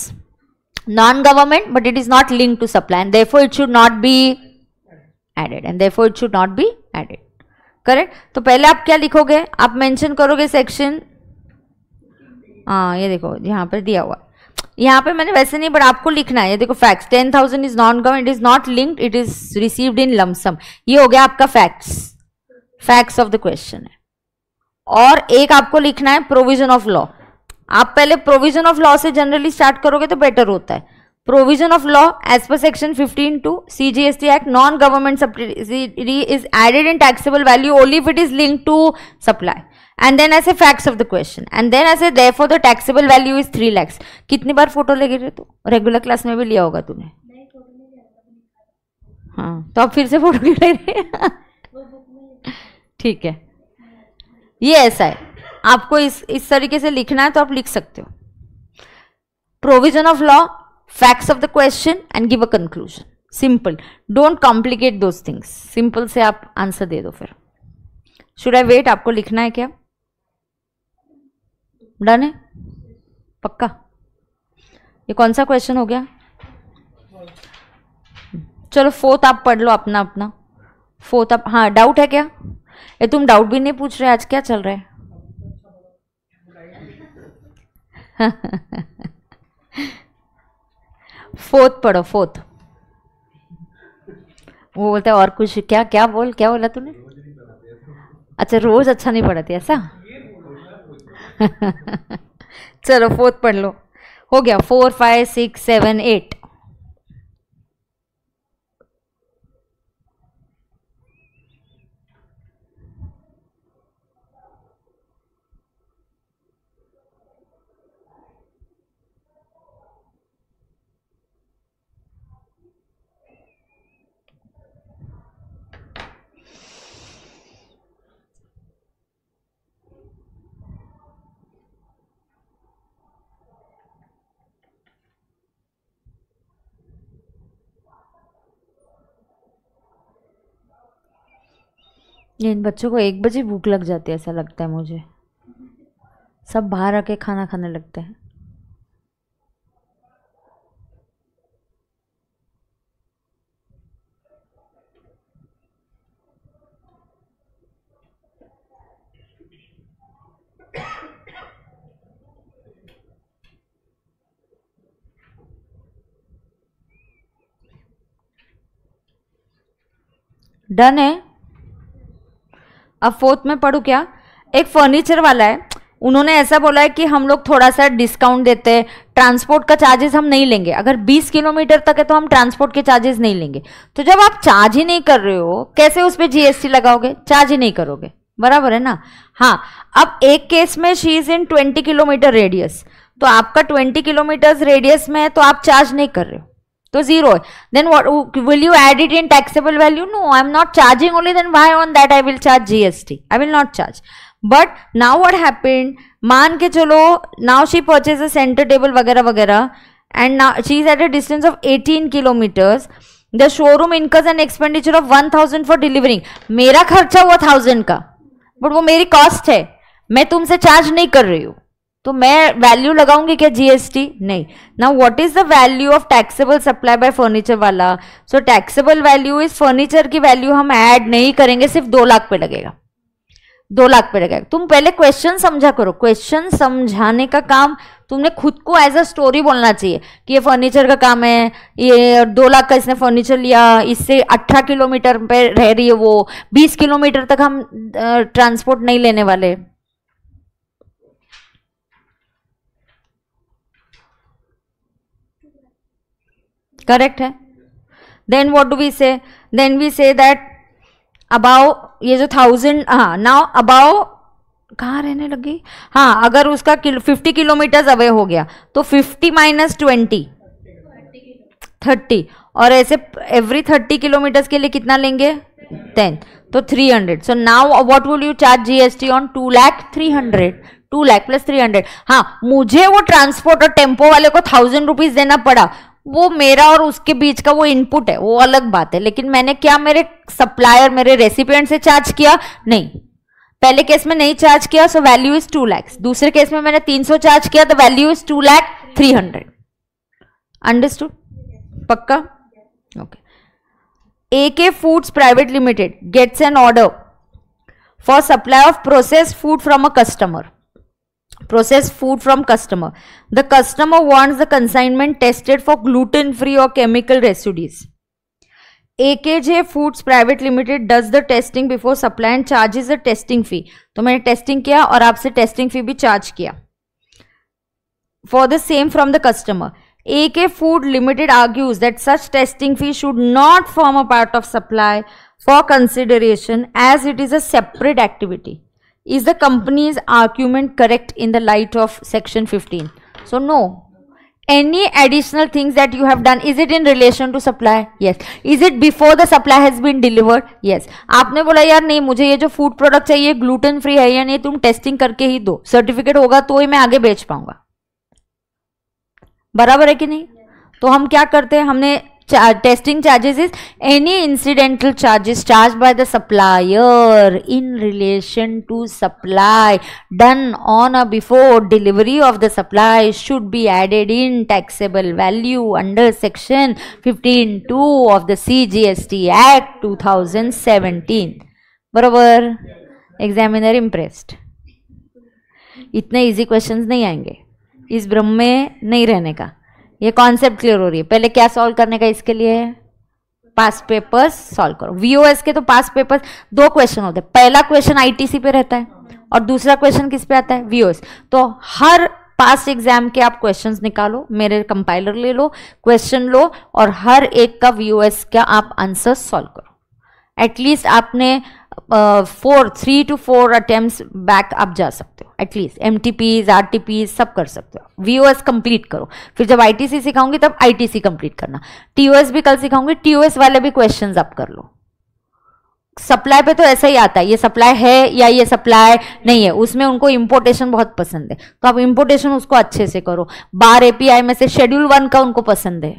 non government but it is not linked to supply and therefore it should not be added and therefore it should not be added. Correct. तो पहले आप क्या लिखोगे, आप mention करोगे section, हाँ ये देखो यहाँ पर दिया हुआ, यहाँ पे मैंने वैसे नहीं, बट आपको लिखना है. ये देखो facts, 10,000 is non government, it is not linked, it is received in lump sum. ये हो गया आपका फैक्ट्स ऑफ द क्वेश्चन है. और एक आपको लिखना है प्रोविजन ऑफ लॉ. आप पहले प्रोविजन ऑफ लॉ से जनरली स्टार्ट करोगे तो बेटर होता है. Provision of law as per section 15(2) CGST act, non government subsidy is added in taxable value only if it is linked to supply. And then ऐसे facts of the question, and then ऐसे therefore the taxable value is 3 lakhs. कितनी बार photo लेके रहे तू, regular class में भी लिया होगा तूने. हाँ तो अब फिर से फोटो क्यों ले रहे. ठीक है, ये ऐसा है, आपको इस तरीके से लिखना है तो आप लिख सकते हो. Provision of law, facts of the question and give a conclusion. Simple, don't complicate those things. Simple से आप आंसर दे दो. फिर शुड आई वेट, आपको लिखना है क्या? डन है पक्का? ये कौन सा क्वेश्चन हो गया? चलो फोर्थ आप पढ़ लो अपना अपना. फोर्थ आप, हाँ डाउट है क्या? ये तुम डाउट भी नहीं पूछ रहे, आज क्या चल रहा है? फोर्थ पढ़ो, फोर्थ. वो बोलता है और कुछ, क्या क्या बोला तूने? अच्छा रोज अच्छा नहीं पढ़ाती ऐसा. चलो फोर्थ पढ़ लो. हो गया 4, 5, 6, 7, 8. इन बच्चों को 1 बजे भूख लग जाती है ऐसा लगता है मुझे. सब बाहर आके खाना खाने लगते हैं. डन है. अब फोर्थ में पढ़ू क्या? एक फर्नीचर वाला है, उन्होंने ऐसा बोला है कि हम लोग थोड़ा सा डिस्काउंट देते हैं, ट्रांसपोर्ट का चार्जेस हम नहीं लेंगे. अगर 20 किलोमीटर तक है तो हम ट्रांसपोर्ट के चार्जेस नहीं लेंगे. तो जब आप चार्ज ही नहीं कर रहे हो, कैसे उस पर GST लगाओगे? चार्ज ही नहीं करोगे, बराबर है ना. हाँ, अब एक केस में she is in 20 kilometre radius, तो आपका 20 किलोमीटर रेडियस में है तो आप चार्ज नहीं कर रहे हो, तो जीरो है. Then what will you add it in taxable value? No, I am not charging only. Then why on that I will charge GST? I will not charge. But now what happened, मान के चलो now she purchase a centre table वगैरह वगैरह, and now she is at a distance of 18 kilometres. The showroom incurs an expenditure of 1000 for delivering. मेरा खर्चा हुआ 1000 का, but वो मेरी कॉस्ट है, मैं तुमसे चार्ज नहीं कर रही हूँ, तो मैं वैल्यू लगाऊंगी क्या GST? नहीं. Now what is the value of taxable supply bye furniture वाला? सो टैक्सेबल वैल्यू इज फर्नीचर की वैल्यू हम ऐड नहीं करेंगे, सिर्फ 2 लाख पे लगेगा. 2 लाख पे लगेगा. तुम पहले क्वेश्चन समझा करो. क्वेश्चन समझाने का काम तुमने खुद को एज अ स्टोरी बोलना चाहिए कि ये फर्नीचर का काम है, ये 2 लाख का इसने फर्नीचर लिया, इससे 18 किलोमीटर पे रह रही है वो, 20 किलोमीटर तक हम ट्रांसपोर्ट नहीं लेने वाले. करेक्ट है. Then what do we say? Then we say that about, ये जो 1000, हाँ नाउ अबाउ कहाँ रहने लगी, हाँ अगर उसका 50 किलोमीटर अवे हो गया तो 50 माइनस 20 30, और ऐसे एवरी 30 किलोमीटर के लिए कितना लेंगे? 10, तो 300. So now what will you charge GST on 2 lakh 300? 2 lakh plus 300. हाँ, मुझे वो ट्रांसपोर्ट और टेम्पो वाले को 1000 रुपीज देना पड़ा, वो मेरा और उसके बीच का वो इनपुट है, वो अलग बात है. लेकिन मैंने क्या मेरे सप्लायर, मेरे रेसिपिएंट से चार्ज किया? नहीं. पहले केस में नहीं चार्ज किया, सो वैल्यू इज 2 लाख. दूसरे केस में मैंने 300 चार्ज किया, तो वैल्यू इज 2 लाख 300. अंडरस्टूड? पक्का? Okay. AK Foods Private Limited gets an order for supply of processed food from a customer. Processed food from customer. The customer wants the consignment tested for gluten-free or chemical residues. AKJ Foods Private Limited does the testing before supply and charges a testing fee. तो मैंने testing किया और आपसे testing फी भी charge किया. For the same from the customer. AK Food Limited argues that such testing fee should not form a part of supply for consideration as it is a separate activity. Is the company's argument correct in the light of section 15? So no. Any additional things that you have done, is it in relation to supply? Yes. Is it before the supply has been delivered? Yes. आपने बोला यार नहीं मुझे ये जो food product चाहिए gluten free है या नहीं, तुम टेस्टिंग करके ही दो, सर्टिफिकेट होगा तो ही मैं आगे बेच पाऊंगा. बराबर है कि नहीं? तो हम क्या करते हैं, हमने testing charges is any incidental charges charge by the supplier in relation to supply done on a before delivery of the supply should be added in taxable value under section 15(2) of the CGST act 2017. बराबर? Examiner impressed. इतने easy questions नहीं आएंगे, इस भ्रम में नहीं रहने का. ये कॉन्सेप्ट क्लियर हो रही है. पहले क्या सॉल्व करने का, इसके लिए पास पेपर्स सॉल्व करो. VOS के तो पास पेपर्स 2 क्वेश्चन होते हैं. पहला क्वेश्चन ITC पे रहता है और दूसरा क्वेश्चन किस पे आता है, VOS. तो हर पास एग्जाम के आप क्वेश्चंस निकालो, मेरे कंपाइलर ले लो, क्वेश्चन लो और हर एक का VOS का आप आंसर सॉल्व करो. एटलीस्ट आपने 3 to 4 अटेम्प्ट्स बैक आप जा सकते हो. एटलीस्ट MTPs RTPs सब कर सकते हो. VOS कंप्लीट करो. फिर जब ITC सिखाऊंगी तब ITC कंप्लीट करना. TOS भी कल सिखाऊंगी, TOS वाले भी क्वेश्चंस आप कर लो. सप्लाई पे तो ऐसा ही आता है, ये सप्लाई है या ये सप्लाई नहीं है. उसमें उनको इंपोर्टेशन बहुत पसंद है तो आप इंपोर्टेशन उसको अच्छे से करो. बार API में से शेड्यूल 1 का उनको पसंद है.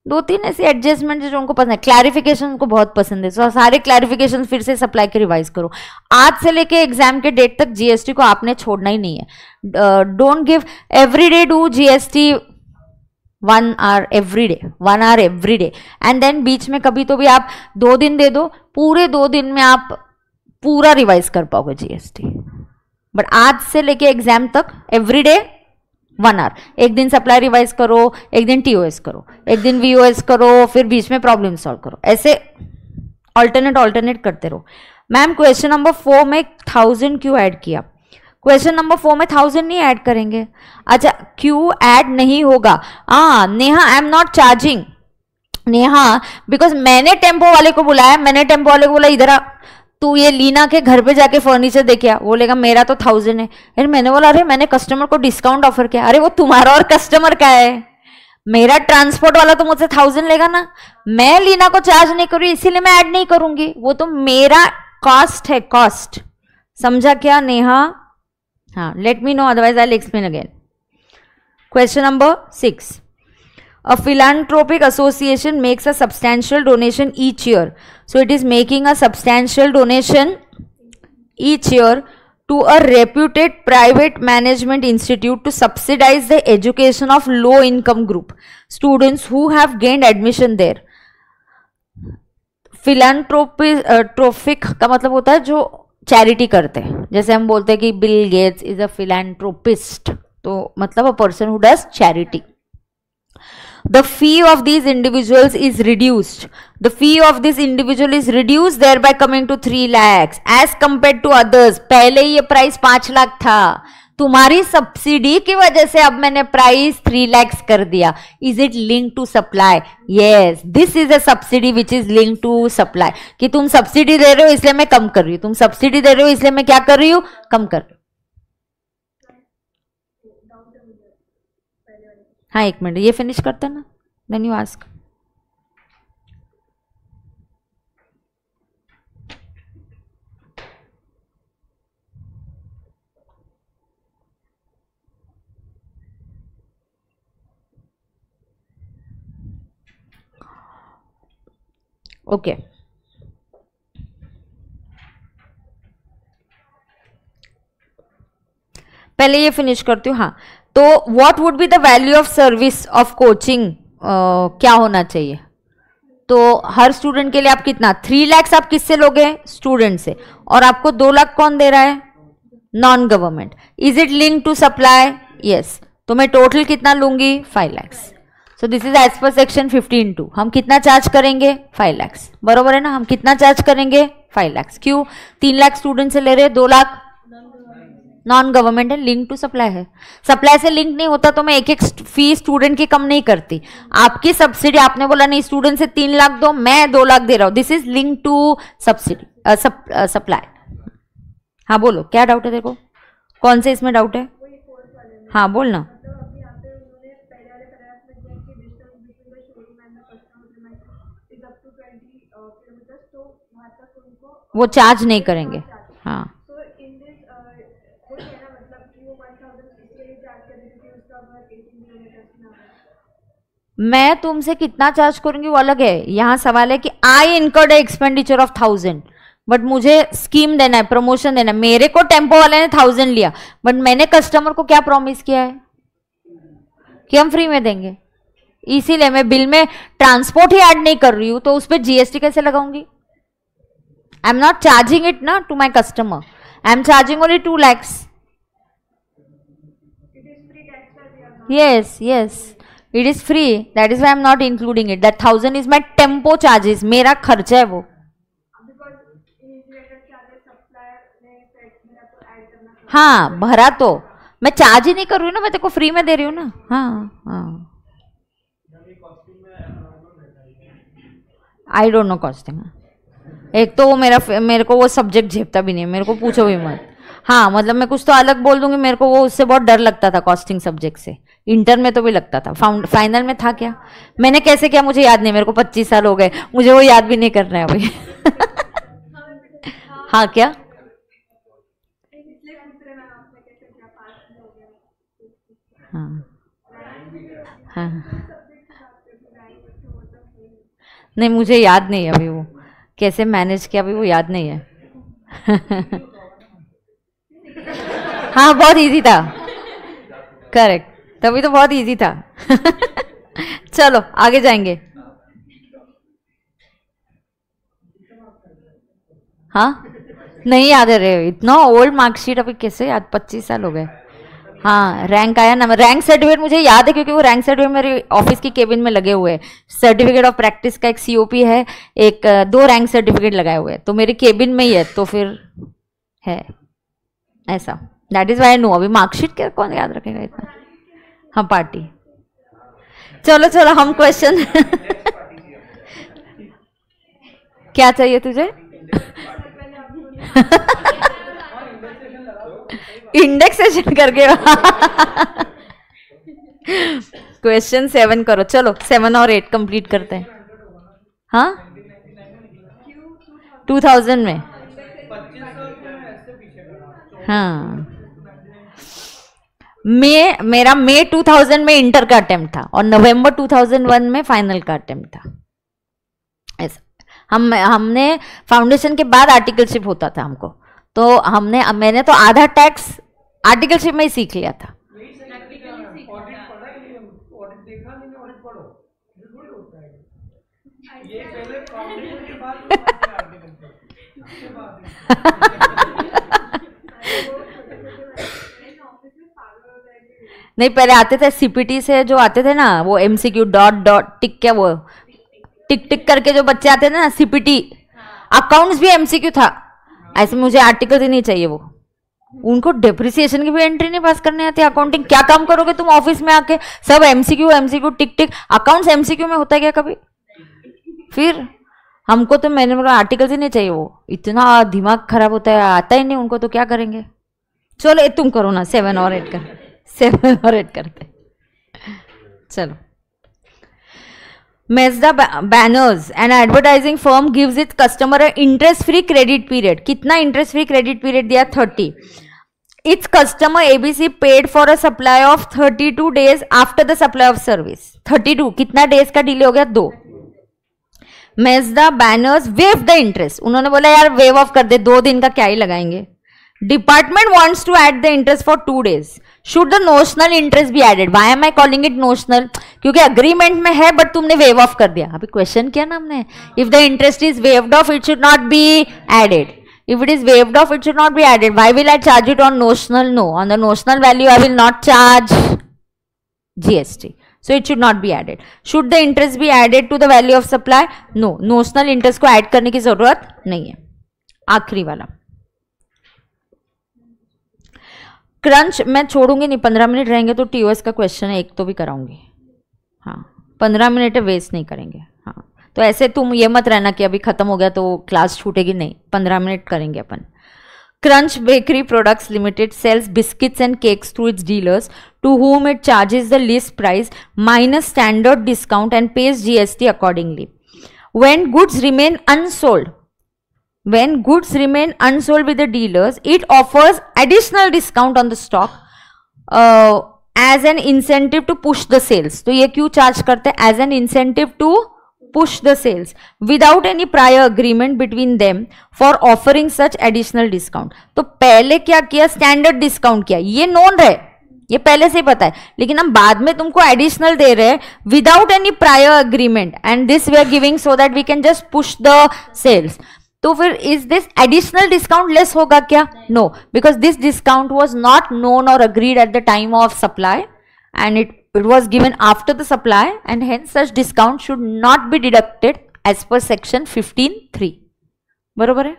2-3 ऐसे एडजस्टमेंट जो उनको पसंद है. क्लैरिफिकेशन उनको बहुत पसंद है. तो सारे क्लैरिफिकेशन फिर से सप्लाई के रिवाइज करो. आज से लेके एग्जाम के डेट तक GST को आपने छोड़ना ही नहीं है. Don't give every day do GST 1 hour every day, 1 hour every day. And then बीच में कभी तो भी आप 2 दिन दे दो, पूरे 2 दिन में आप पूरा रिवाइज कर पाओगे GST. बट आज से लेके एग्जाम तक एवरी डे 1 hour. एक दिन सप्लाई रिवाइज करो, एक दिन TOS करो, एक दिन VOS करो, फिर बीच में प्रॉब्लम सॉल्व करो. ऐसे ऑल्टरनेट करते रहो. मैम क्वेश्चन नंबर 4 में 1000 क्यों ऐड किया? क्वेश्चन नंबर 4 में 1000 नहीं ऐड करेंगे. अच्छा क्यों ऐड नहीं होगा? नेहा आई am not charging. Neha because मैंने टेम्पो वाले को बुलाया, मैंने टेम्पो वाले को बोला इधर आ, तू ये लीना के घर पे जाके फर्नीचर देखे आ. बोलेगा मेरा तो 1000 है. फिर मैंने बोला अरे मैंने कस्टमर को डिस्काउंट ऑफर किया. अरे वो तुम्हारा और कस्टमर का है, मेरा ट्रांसपोर्ट वाला तो मुझसे 1000 लेगा ना. मैं लीना को चार्ज नहीं करूँ इसीलिए मैं ऐड नहीं करूंगी. वो तो मेरा कॉस्ट है, कॉस्ट. समझा क्या नेहा? हाँ, let me know otherwise I will explain again. Question number 6. A philanthropic association makes a substantial donation each year. So it is making a substantial donation each year to a reputed private management institute to subsidize the education of low income group students who have gained admission there. Philanthropic का मतलब होता है जो charity करते हैं. जैसे हम बोलते हैं कि Bill Gates is a philanthropist, तो मतलब a person who does charity. The fee of these individuals is reduced. The fee of this individual is reduced, thereby coming to 3 lakhs as compared to others. पहले ये price 5 lakh था, तुम्हारी subsidy की वजह से अब मैंने प्राइस 3 lakhs कर दिया. Is it linked to supply? Yes, this is a subsidy which is linked to supply. कि तुम सब्सिडी दे रहे हो इसलिए मैं कम कर रही हूँ, तुम सब्सिडी दे रहे हो इसलिए मैं क्या कर रही हूँ, कम कर रही हूँ. हाँ 1 मिनट ये फिनिश करते ना, देन यू आस्क. ओके पहले ये फिनिश करती हूँ. हाँ तो what would be the value of service of coaching क्या होना चाहिए? तो हर स्टूडेंट के लिए आप कितना 3 लाख आप किससे लोगे? स्टूडेंट से। और आपको 2 लाख कौन दे रहा है? Non government. Is it link to supply? Yes. तो मैं टोटल कितना लूंगी? 5 lakh. So this is as per section 15(2). हम कितना चार्ज करेंगे? 5 लाख। बरोबर है ना? हम कितना चार्ज करेंगे? 5 लाख। क्यों? 3 लाख स्टूडेंट से ले रहे, 2 लाख नॉन गवर्नमेंट है, लिंक टू सप्लाई है। सप्लाई से लिंक नहीं होता तो मैं एक एक फी स्टूडेंट की कम नहीं करती। आपकी सब्सिडी, आपने बोला नहीं स्टूडेंट से 3 लाख दो, मैं 2 लाख दे रहा हूं, this is link to subsidy supply. हाँ बोलो, क्या डाउट है तेरे को? कौन से इसमें डाउट है? हाँ बोलना। वो चार्ज नहीं करेंगे। हाँ मैं तुमसे कितना चार्ज करूंगी वो अलग है। यहां सवाल है कि आई इनकर्ड एक्सपेंडिचर ऑफ 1000, बट मुझे स्कीम देना है, प्रमोशन देना है। मेरे को टेम्पो वाले ने 1000 लिया, बट मैंने कस्टमर को क्या प्रॉमिस किया है कि हम फ्री में देंगे। इसीलिए मैं बिल में ट्रांसपोर्ट ही ऐड नहीं कर रही हूं, तो उस पर जीएसटी कैसे लगाऊंगी? I am not charging it ना to my customer, I am charging only 2 lakh. Yes yes, it is free, that is why I am not including it. That 1000 is my tempo charges, मेरा खर्चा है वो। हाँ भरा तो मैं चार्ज ही नहीं कर रही हूँ ना, मैं तेरे को फ्री में दे रही हूँ ना। हाँ हाँ, आई डोंट नो कॉस्टिंग। एक तो वो मेरे को वो सब्जेक्ट झेपता भी नहीं है, मेरे को पूछो भी मत। हाँ मतलब मैं कुछ तो अलग बोल दूंगी, मेरे को वो उससे बहुत डर लगता था कॉस्टिंग सब्जेक्ट से। इंटर में तो भी लगता था, फाइनल में था क्या, मैंने कैसे किया मुझे याद नहीं, मेरे को 25 साल हो गए, मुझे वो याद भी नहीं करना है अभी। हाँ क्या? हाँ हाँ, नहीं मुझे याद नहीं है अभी वो कैसे मैनेज किया, अभी वो याद नहीं है। हाँ बहुत इजी था, करेक्ट, तभी तो बहुत इजी था। चलो आगे जाएंगे। हाँ नहीं याद है रे, इतना ओल्ड मार्कशीट अभी कैसे याद, 25 साल हो गए। हाँ रैंक आया ना, रैंक सर्टिफिकेट मुझे याद है क्योंकि वो रैंक सर्टिफिकेट मेरे ऑफिस की केबिन में लगे हुए हैं। सर्टिफिकेट ऑफ प्रैक्टिस का एक सीओपी है, एक 2 रैंक सर्टिफिकेट लगाए हुए हैं, तो मेरी केबिन में ही है, तो फिर है ऐसा। That is why I know. अभी मार्कशीट क्या कौन याद रखेगा इतना। हाँ पार्टी। चलो चलो हम क्वेश्चन क्या चाहिए तुझे? इंडेक्सेशन करके। क्वेश्चन 7 करो, चलो 7 और 8 कंप्लीट करते हैं। हाँ 2000 में। हाँ मेरा मई 2000 में इंटर का अटेम्प्ट था और नवंबर 2001 में फाइनल का अटेम्प्ट था। ऐसा हमने फाउंडेशन के बाद आर्टिकलशिप होता था हमको, तो मैंने तो आधा टैक्स आर्टिकलशिप में ही सीख लिया था। नहीं पहले आते थे सीपीटी से, जो आते थे ना वो एमसीक्यू डॉट डॉट टिक, क्या वो टिक टिक करके जो बच्चे आते थे ना सीपीटी। अकाउंट्स भी एमसीक्यू था, ऐसे मुझे आर्टिकल ही नहीं चाहिए। वो उनको डेप्रिसिएशन की भी एंट्री नहीं पास करने आती। अकाउंटिंग क्या काम करोगे तुम ऑफिस में आके, सब एमसीक्यू एमसीक्यू टिक टिक। अकाउंट्स एमसीक्यू में होता है क्या कभी? फिर हमको तो मैंने बोला आर्टिकल ही नहीं चाहिए, वो इतना दिमाग खराब होता है, आता ही नहीं उनको, तो क्या करेंगे। चलो तुम करो ना 7 और 8 कर, 7 और 8 करते। चलो Mazda Banners, an advertising firm gives its customer a interest-free credit period. कितना interest-free credit period दिया? 30. Its customer ABC paid for a supply of 32 days after the supply of service. 32 कितना days का डिले हो गया? 2. Mazda Banners waive the interest. उन्होंने बोला यार wave of कर दे, 2 दिन का क्या ही लगाएंगे, Department wants to add the interest for 2 days. Should the notional interest be added? Why am I calling it notional? क्योंकि agreement में है but तुमने waive off कर दिया. अभी question क्या ना हमने? If the interest is waived off, it should not be added. If it is waived off, it should not be added. Why will I charge it on notional? No, on the notional value I will not charge GST. So it should not be added. Should the interest be added to the value of supply? No, notional interest को add करने की जरूरत नहीं है. आखिरी वाला crunch मैं छोड़ूंगी नहीं, 15 मिनट रहेंगे तो टीओएस का क्वेश्चन है, एक तो भी कराऊंगी. हाँ 15 मिनट वेस्ट नहीं करेंगे. हाँ तो ऐसे तुम ये मत रहना कि अभी खत्म हो गया तो क्लास छूटेगी, नहीं 15 मिनट करेंगे अपन. Crunch bakery products limited sells biscuits and cakes through its dealers to whom it charges the list price minus standard discount and pays GST accordingly. When goods remain unsold with the dealers, it offers additional discount on the stock as an incentive to push the sales. तो ये क्यों charge करते हैं? As an incentive to push the sales without any prior agreement between them for offering such additional discount. तो पहले क्या किया? Standard discount किया. ये नोन है, ये पहले से ही पता है, लेकिन हम बाद में तुमको एडिशनल दे रहे हैं without any prior agreement and this we are giving so that we can just push the sales. तो फिर is this additional discount less होगा क्या? No, because this discount was not known और agreed at the time of supply and it was given after the supply and hence such discount should not be deducted as per section 15(3). बरोबर है?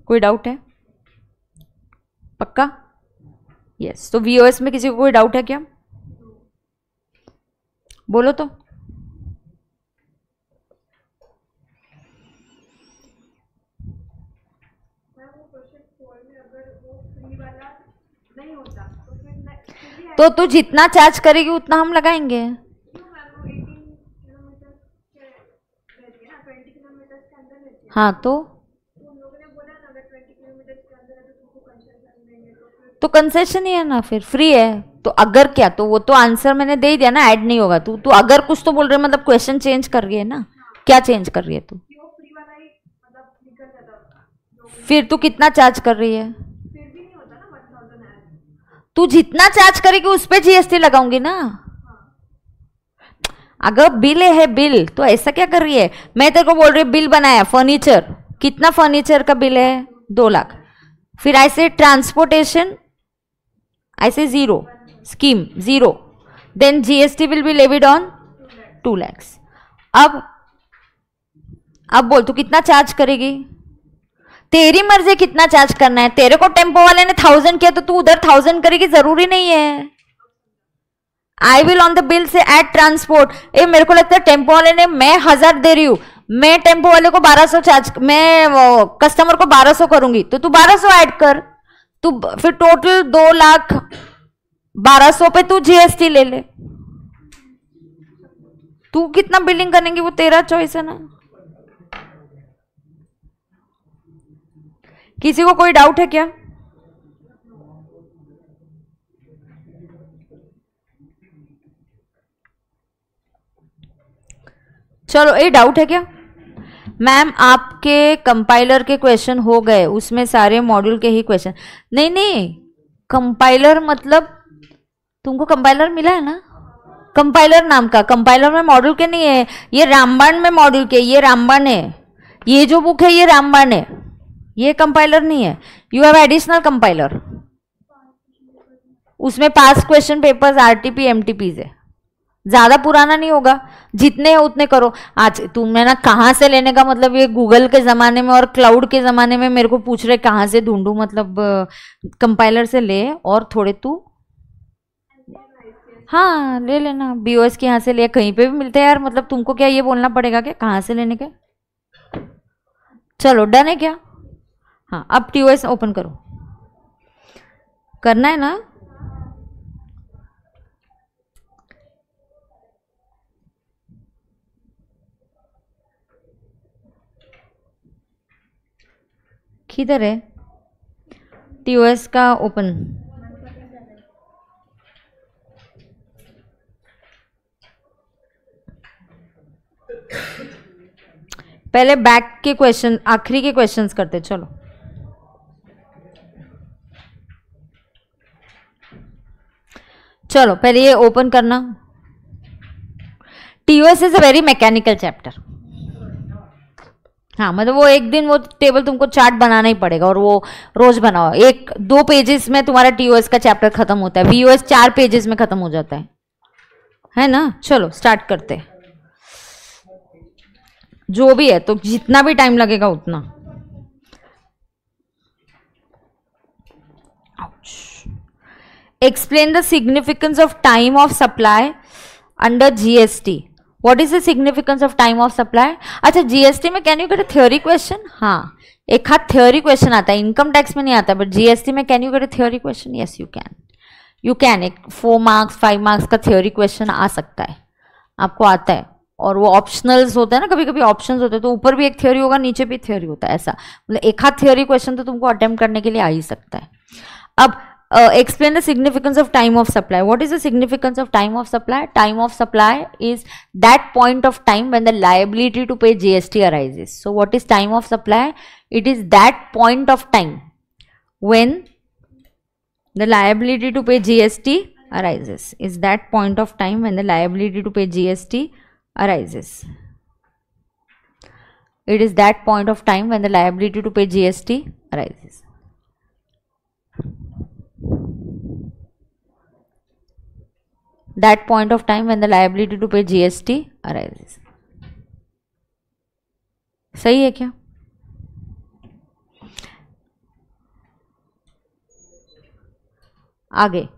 कोई doubt है? पक्का? Yes. तो VOS में किसी को कोई डाउट है क्या? बोलो तो. तो तू जितना चार्ज करेगी उतना हम लगाएंगे. हाँ तो कंसेशन ही है ना, फिर फ्री है. तो अगर क्या, तो वो तो आंसर मैंने दे ही दिया ना, ऐड नहीं होगा. तू अगर कुछ तो बोल रहे, मतलब क्वेश्चन चेंज कर रही है ना. क्या चेंज कर रही है तू? फिर तू कितना चार्ज कर रही है? तू जितना चार्ज करेगी उस पे जीएसटी लगाऊंगी ना. अगर बिल है बिल, तो ऐसा क्या कर रही है? मैं तेरे को बोल रही हूँ बिल बनाया फर्नीचर, कितना फर्नीचर का बिल है? 2 लाख. फिर ऐसे ट्रांसपोर्टेशन ऐसे 0, scheme 0, then GST will be levied on 2 lakhs. अब बोल तू कितना चार्ज करेगी? तेरी मर्जी कितना चार्ज करना है. तेरे को टेम्पो वाले ने 1000 किया तो तू उधर 1000 करेगी, जरूरी नहीं है. I will on the bill से एड ट्रांसपोर्ट. ए मेरे को लगता है टेम्पो वाले ने, मैं 1000 दे रही हूं, मैं टेम्पो वाले को 1200 चार्ज, मैं कस्टमर को 1200 करूंगी, तो तू 1200 ऐड कर. तू फिर टोटल 2,12,000 पे तू जीएसटी ले ले. तू कितना बिलिंग करेंगी वो तेरा चॉइस है ना. किसी को कोई डाउट है क्या? चलो, ये डाउट है क्या? मैम आपके कंपाइलर के क्वेश्चन हो गए, उसमें सारे मॉड्यूल के ही क्वेश्चन. नहीं, कंपाइलर मतलब तुमको कंपाइलर मिला है ना, कंपाइलर नाम का. कंपाइलर में मॉड्यूल के नहीं है, ये रामबाण में मॉड्यूल के. ये रामबाण है, ये जो बुक है ये रामबाण है, ये कंपाइलर नहीं है. यू हैव एडिशनल कंपाइलर, उसमें पास क्वेश्चन पेपर्स आरटीपी एमटीपीज है. ज्यादा पुराना नहीं होगा, जितने हैं उतने करो. आज तुमने ना कहाँ से लेने का मतलब, ये गूगल के जमाने में और क्लाउड के जमाने में मेरे को पूछ रहे कहाँ से ढूंढूं, मतलब कंपाइलर से ले और थोड़े तू हाँ ले लेना. बीओएस के यहाँ से ले, कहीं पे भी मिलते हैं यार. मतलब तुमको क्या ये बोलना पड़ेगा क्या कहाँ से लेने के? चलो डन है क्या? हाँ अब टीओएस ओपन करो. करना है ना? किधर है टीओएस का ओपन? पहले बैक के क्वेश्चन, आखिरी के क्वेश्चंस करते. चलो चलो पहले ये ओपन करना। TOS is a very mechanical chapter. हाँ मतलब वो एक दिन वो टेबल तुमको चार्ट बनाना ही पड़ेगा और वो रोज बनाओ। 1-2 पेजेस में तुम्हारा टीओएस का चैप्टर खत्म होता है, वीओएस 4 पेजेस में खत्म हो जाता है ना। चलो स्टार्ट करते हैं। जो भी है तो जितना भी टाइम लगेगा उतना। Explain the significance of time of supply under GST. What is the significance of time of supply? अच्छा GST में can you get a theory question? हाँ एक हाथ थ्योरी क्वेश्चन आता है, इनकम टैक्स में नहीं आता, बट GST में can you get a theory question? Yes you can. एक 4 मार्क्स 5 मार्क्स का थ्योरी क्वेश्चन आ सकता है, आपको आता है। और वो ऑप्शनल्स होता है ना, कभी कभी ऑप्शंस होते हैं तो ऊपर भी एक थ्योरी होगा नीचे भी थ्योरी होता है, ऐसा मतलब एक हाथ थ्योरी क्वेश्चन तो तुमको अटेम्प्ट करने के लिए आ ही सकता है। अब explain the significance of time of supply. What is the significance of time of supply? Time of supply is that point of time when the liability to pay GST arises. So what is time of supply? It is that point of time when the liability to pay GST arises. Is that point of time when the liability to pay GST arises. It is that point of time when the liability to pay GST arises. That point of time when the liability to pay GST arises. सही है क्या? आगे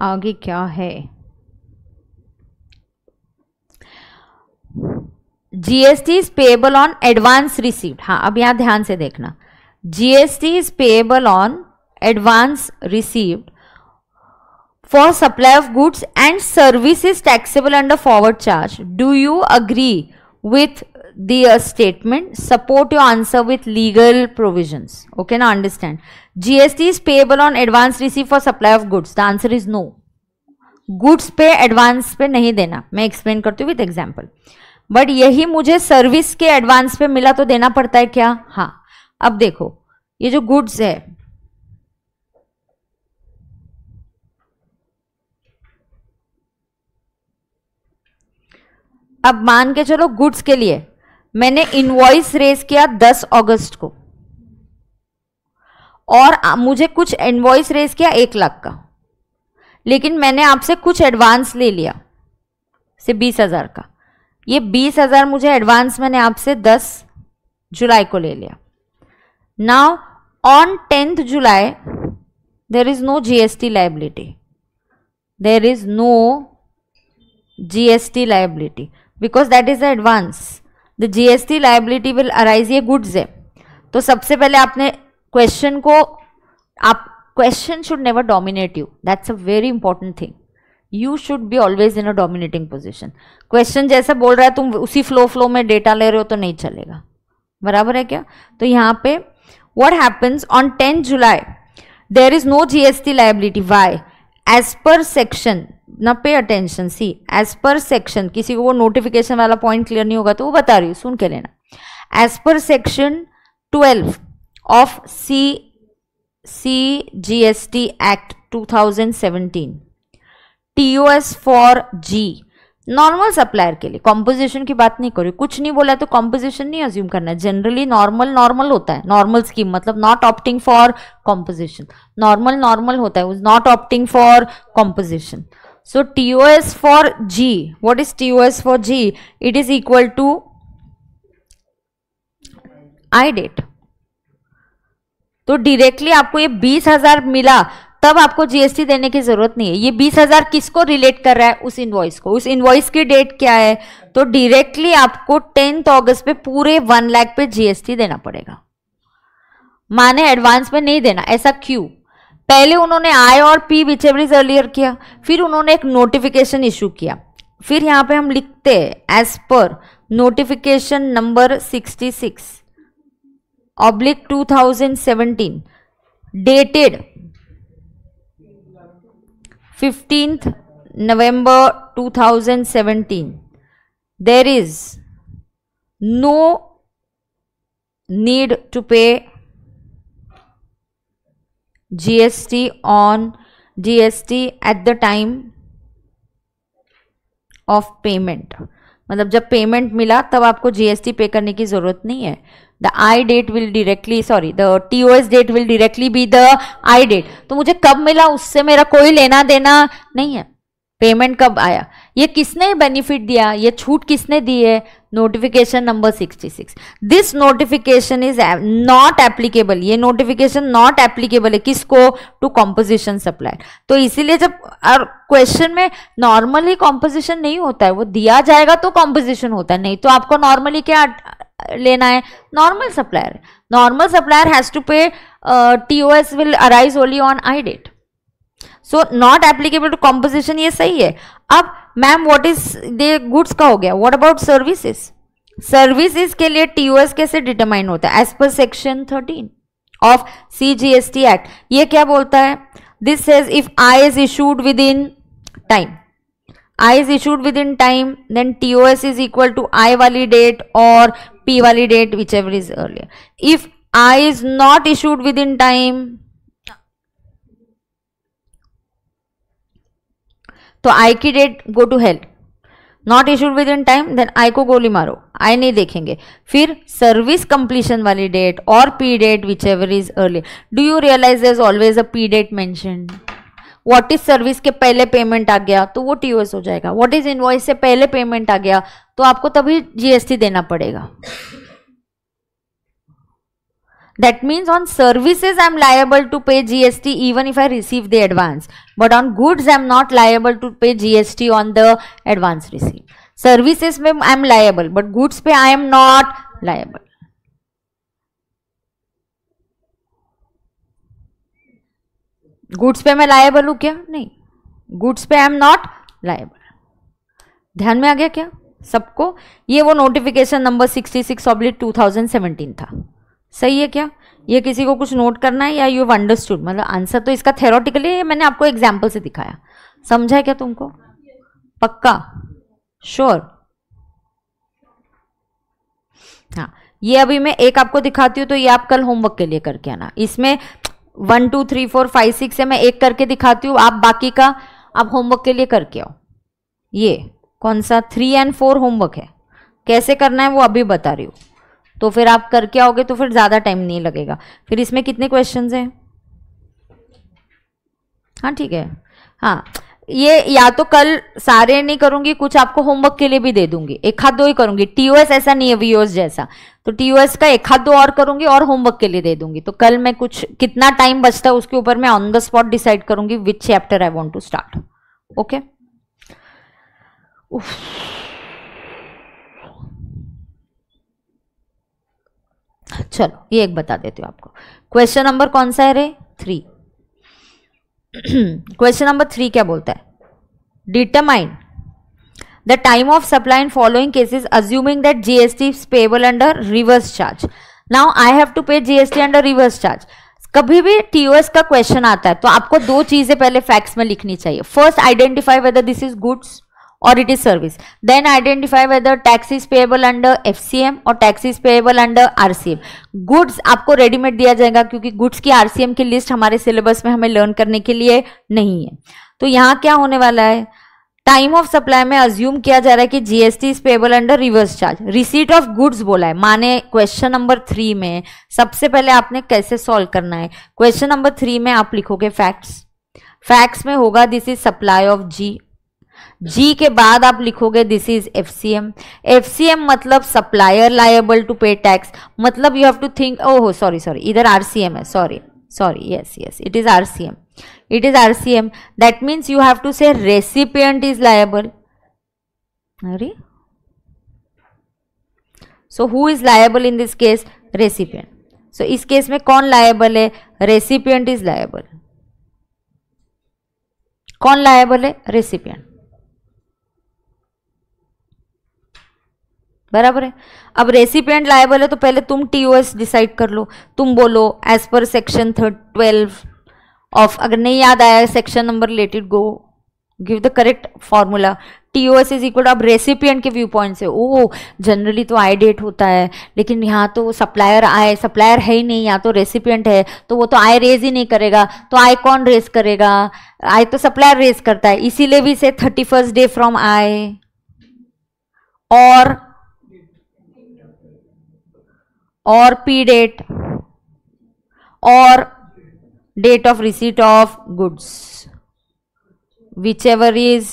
आगे क्या है? GST is payable on advance received. हाँ अब यहां ध्यान से देखना, GST is payable on advance received for supply of goods and services taxable under forward charge. Do you agree with the statement? Support your answer with legal provisions. Okay, now understand. GST is payable on advance received for supply of goods. The answer is no. Goods पे advance पे नहीं देना, मैं explain करती हूँ with example. But यही मुझे service के एडवांस पे मिला तो देना पड़ता है क्या? हाँ। अब देखो ये जो गुड्स है, अब मान के चलो गुड्स के लिए मैंने इनवॉइस रेज किया 10 अगस्त को और मुझे कुछ इनवॉइस रेज किया 1 लाख का, लेकिन मैंने आपसे कुछ एडवांस ले लिया से 20,000 का। ये 20,000 मुझे एडवांस मैंने आपसे 10 जुलाई को ले लिया। Now on 10th July there is no GST liability, there is no GST liability because that is the advance. The GST liability will arise, ये गुड्स है। तो सबसे पहले आपने क्वेश्चन को, आप question should never dominate you, that's a very important thing. You should be always in a dominating position. Question जैसा बोल रहा है तुम उसी फ्लो में डेटा ले रहे हो तो नहीं चलेगा, बराबर है क्या? तो यहाँ पे what happens on 10 July there is no GST liability. Why? As per section, ना pay attention, see as per section, किसी को वो नोटिफिकेशन वाला पॉइंट क्लियर नहीं होगा तो वो बता रही हूँ, सुन के लेना। As per section 12 of CGST act 2017, TOS for G normal supplier के लिए, कॉम्पोजिशन की बात नहीं करो, कुछ नहीं बोला तो कॉम्पोजिशन नहीं अज्यूम करना है। जनरली नॉर्मल होता है, नॉर्मल स्कीम मतलब not opting for composition, normal होता है, not opting for composition. So TOS for G, what is TOS for G? It is equal to I date. तो डायरेक्टली आपको ये 20,000 मिला तब आपको GST देने की जरूरत नहीं है। ये 20,000 किसको रिलेट कर रहा है? उस इनवॉइस को। उस इनवॉइस की डेट क्या है? तो डायरेक्टली आपको 10th अगस्त पे पूरे 1 लाख पे GST देना पड़ेगा, माने एडवांस में नहीं देना। ऐसा क्यों? पहले उन्होंने I और P विचएवर इज अर्लियर किया, फिर उन्होंने एक नोटिफिकेशन इशू किया, फिर यहां पे हम लिखते हैं as per notification number 66/2017 dated 15th November 2017. There is no need to pay GST on GST at the time of payment, मतलब जब पेमेंट मिला तब आपको जीएसटी पे करने की जरूरत नहीं है. The I date will directly, sorry, the TOS date will directly be the I date. तो मुझे कब मिला उससे मेरा कोई लेना देना नहीं है. पेमेंट कब आया, ये किसने बेनिफिट दिया, ये छूट किसने दी है, notification number 66. This notification is not applicable, ये नोटिफिकेशन नॉट एप्लीकेबल है किसको, टू कॉम्पोजिशन सप्लायर. तो इसीलिए जब क्वेश्चन में नॉर्मली कॉम्पोजिशन नहीं होता है, वो दिया जाएगा तो कॉम्पोजिशन होता है, नहीं तो आपको नॉर्मली क्या लेना है, normal supplier. Normal supplier has to pay, TOS will arise only on I date. So not applicable to composition, ये सही है. अब ma'am what is the goods का हो गया, व्हाट अबाउट सर्विसेज. सर्विसेज के लिए टीओएस कैसे डिटरमाइन होता है, as per section 13 of CGST act. ये क्या बोलता है, this says if I is issued within time, I is issued within time, then TOS is equal to I वाली डेट और पी वाली date, whichever is earlier. If I is not issued within time, तो I की date go to hell. Not issued within time, then I को गोली मारो, I नहीं देखेंगे. फिर सर्विस कंप्लीशन वाली डेट और P date, whichever is early. Do you realise there is always a P date mentioned. What is service के पहले पेमेंट आ गया तो वो टीओएस हो जाएगा. व्हाट इज इनवॉइस से पहले पेमेंट आ गया तो आपको तभी जीएसटी देना पड़ेगा. That means on services I am liable to pay GST even if I receive the advance, but on goods I am not liable to pay GST on the advance received. Services में I am liable, but goods पे I am not liable. Goods पे मैं liable हूँ क्या, नहीं. Goods पे I am not liable. ध्यान में आ गया क्या सबको. ये वो नोटिफिकेशन नंबर 66/2017 था. सही है क्या, ये किसी को कुछ नोट करना है या यू हैव अंडरस्टूड. मतलब आंसर तो इसका थ्योरेटिकली है, मैंने आपको एग्जांपल से दिखाया. समझा है क्या तुमको, पक्का, श्योर. हाँ, ये अभी मैं एक आपको दिखाती हूँ तो ये आप कल होमवर्क के लिए करके आना. इसमें 1 2 3 4 5 6 है, मैं एक करके दिखाती हूँ, आप बाकी का आप होमवर्क के लिए करके आओ. ये कौन सा 3 और 4 होमवर्क है, कैसे करना है वो अभी बता रही हूँ. तो फिर आप करके आओगे तो फिर ज़्यादा टाइम नहीं लगेगा. फिर इसमें कितने क्वेश्चंस हैं, हाँ ठीक है. हाँ, ये या तो कल सारे नहीं करूंगी, कुछ आपको होमवर्क के लिए भी दे दूंगी, एक हाथ दो ही करूंगी. टीओएस ऐसा नहीं है वीओएस जैसा, तो टीओएस का एक हाथ दो और करूंगी और होमवर्क के लिए दे दूंगी. तो कल मैं कुछ कितना टाइम बचता है उसके ऊपर मैं ऑन द स्पॉट डिसाइड करूंगी which chapter I want to start. Okay, चलो ये एक बता देती हूँ आपको. क्वेश्चन नंबर कौन सा है रे, 3. क्वेश्चन नंबर 3 क्या बोलता है, determine the time of supply in following cases assuming that GST is payable under reverse charge. Now I have to pay GST under reverse charge. कभी भी टीओएस का क्वेश्चन आता है तो आपको दो चीजें पहले फैक्ट्स में लिखनी चाहिए. First, identify whether this is goods or it is service. Then identify whether tax is payable under FCM or tax is payable under RCM. Goods आपको रेडीमेड दिया जाएगा क्योंकि गुड्स की RCM की लिस्ट हमारे सिलेबस में हमें लर्न करने के लिए नहीं है. तो यहाँ क्या होने वाला है, टाइम ऑफ सप्लाई में अज्यूम किया जा रहा है कि GST is payable under reverse charge. Receipt of goods बोला है, माने क्वेश्चन नंबर 3 में सबसे पहले आपने कैसे सॉल्व करना है. क्वेश्चन नंबर 3 में आप लिखोगे फैक्ट्स. फैक्ट्स में होगा this is supply of G. G के बाद आप लिखोगे दिस इज एफसीएम. एफसीएम मतलब supplier liable to pay tax. मतलब you have to think, oh sorry इधर आरसीएम है, sorry yes it is RCM. It is RCM. That means you have to say recipient is liable. अरे so who is liable in this case, recipient. So इस case में कौन liable है, recipient is liable. कौन liable है, recipient. बराबर है. अब रेसिपिएंट लायबल है तो पहले तुम टीओएस डिसाइड कर लो. तुम बोलो एज पर सेक्शन 12 ऑफ, अगर नहीं याद आया section number let it go, give the correct formula. TOS is equal to, अब रेसिपिएंट के व्यू पॉइंट से, ओ जनरली तो आई डेट होता है, लेकिन यहाँ तो सप्लायर है ही नहीं, यहाँ तो रेसिपिएंट है, तो वो तो आई रेज ही नहीं करेगा, तो आई कौन रेज करेगा, आई तो सप्लायर रेज करता है, इसीलिए भी से 31st डे फ्रॉम आई और पी डेट और date of receipt of goods, whichever is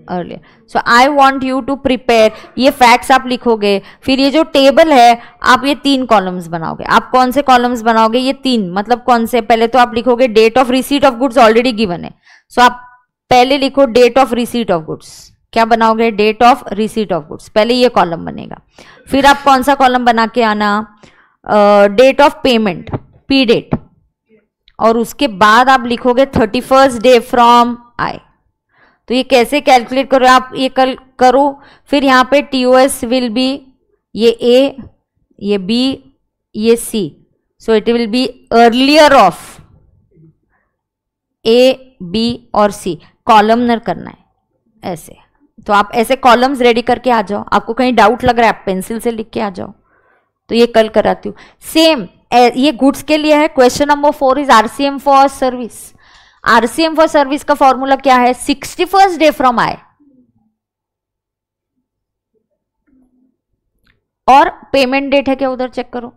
earlier. So I want you to prepare, ये फैक्ट्स आप लिखोगे, फिर ये जो टेबल है आप ये 3 कॉलम्स बनाओगे। आप कौन से कॉलम्स बनाओगे? ये 3, मतलब कौन से? पहले तो आप लिखोगे date of receipt of goods, already given है, सो आप पहले लिखो date of receipt of goods. क्या बनाओगे? Date of receipt of goods, पहले ये कॉलम बनेगा। फिर आप कौन सा कॉलम बना के आना? Date of payment, P date, और उसके बाद आप लिखोगे 31st डे फ्रॉम आई। तो ये कैसे कैलकुलेट करो आप? ये कल करो। फिर यहाँ पे टीओएस विल बी ये ए, ये बी, ये C, so it will be earlier of A, B और सी। कॉलमनर करना है ऐसे। तो आप ऐसे कॉलम्स रेडी करके आ जाओ। आपको कहीं डाउट लग रहा है आप पेंसिल से लिख के आ जाओ। तो ये कल कराती हूँ। सेम ये गुड्स के लिए है। Question number 4 is RCM for service. RCM for service का फॉर्मूला क्या है? 61st डे फ्रॉम आई और पेमेंट डेट है क्या उधर? चेक करो।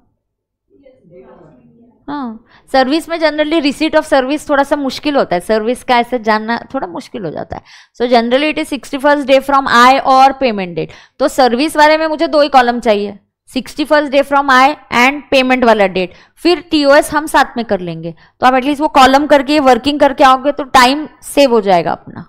हाँ, सर्विस में जनरली रिसीट ऑफ सर्विस थोड़ा सा मुश्किल होता है, सर्विस का ऐसे जानना थोड़ा मुश्किल हो जाता है। So generally it is 61st day from I और पेमेंट डेट। तो सर्विस वाले में मुझे 2 ही कॉलम चाहिए, 61st day from I and payment वाला डेट। फिर टीओएस हम साथ में कर लेंगे। तो आप एटलीस्ट वो कॉलम करके वर्किंग करके आओगे तो टाइम सेव हो जाएगा अपना।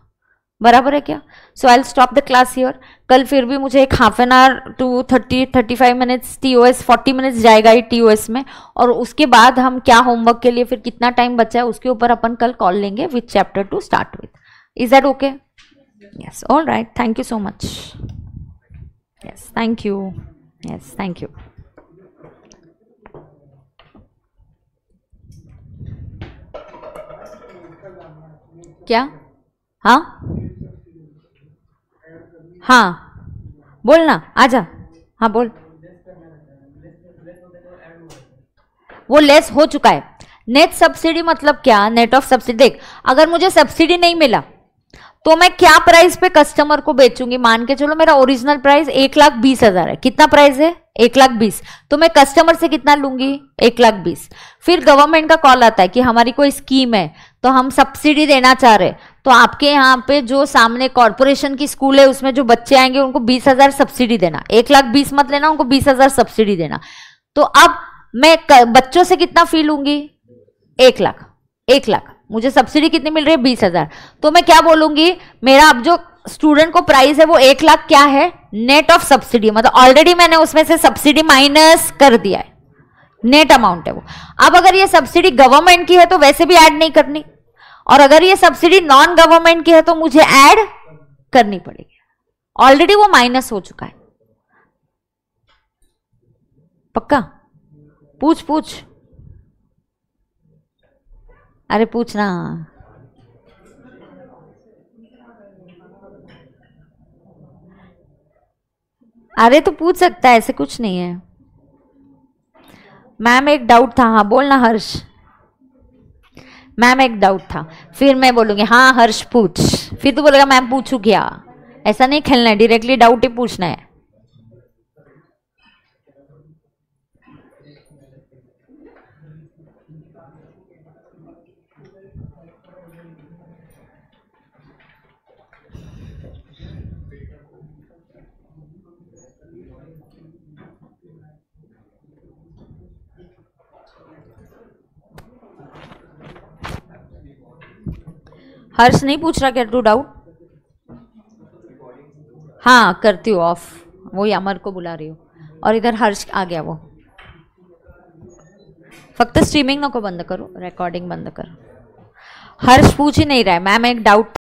बराबर है क्या? So I will stop the class here. कल फिर भी मुझे एक half an hour to 35 minutes TOS, 40 minutes जाएगा ही टीओएस में, और उसके बाद हम क्या होमवर्क के लिए फिर कितना टाइम बचा है उसके ऊपर अपन कल कॉल लेंगे with chapter two start with. Is that okay? Yes, all right, thank you so much. Yes, thank you. Yes, thank you. क्या? हाँ हाँ, बोलना, आजा। हाँ बोल। वो लेस हो चुका है। नेट सब्सिडी मतलब क्या? Net of subsidy. देख, अगर मुझे सब्सिडी नहीं मिला तो मैं क्या प्राइस पे कस्टमर को बेचूंगी? मान के चलो मेरा ओरिजिनल प्राइस 1,20,000 है। कितना प्राइस है? 1,20,000। तो मैं कस्टमर से कितना लूंगी? 1,20,000। फिर गवर्नमेंट का कॉल आता है कि हमारी कोई स्कीम है तो हम सब्सिडी देना चाह रहे, तो आपके यहाँ पे जो सामने कॉर्पोरेशन की स्कूल है उसमें जो बच्चे आएंगे उनको 20,000 सब्सिडी देना। 1,20,000 मत लेना, उनको 20,000 सब्सिडी देना। तो अब मैं बच्चों से कितना फी लूंगी? 1,00,000। मुझे सब्सिडी कितनी मिल रही है? 20,000। तो मैं क्या बोलूंगी? मेरा अब जो स्टूडेंट को प्राइस है वो 1,00,000 क्या है? नेट ऑफ सब्सिडी, मतलब ऑलरेडी मैंने उसमें से सब्सिडी माइनस कर दिया है, नेट अमाउंट है वो। अब अगर ये सब्सिडी गवर्नमेंट की है तो वैसे भी ऐड नहीं करनी, और अगर ये सब्सिडी नॉन गवर्नमेंट की है तो मुझे ऐड करनी पड़ेगी। ऑलरेडी वो माइनस हो चुका है। पक्का? पूछ। अरे पूछना। अरे तो पूछ सकता है, ऐसे कुछ नहीं है। मैम एक डाउट था। हाँ बोलना हर्ष। मैम एक डाउट था, फिर मैं बोलूंगी हाँ हर्ष पूछ, फिर तू बोलेगा मैम पूछू क्या। ऐसा नहीं खेलना है, डायरेक्टली डाउट ही पूछना है। हर्ष नहीं पूछ रहा क्या तू डाउट? हाँ करती हूँ ऑफ, वही अमर को बुला रही हूँ, और इधर हर्ष आ गया। वो फक्त स्ट्रीमिंग नको बंद करो, रिकॉर्डिंग बंद करो। हर्ष पूछ ही नहीं रहा है मैम एक डाउट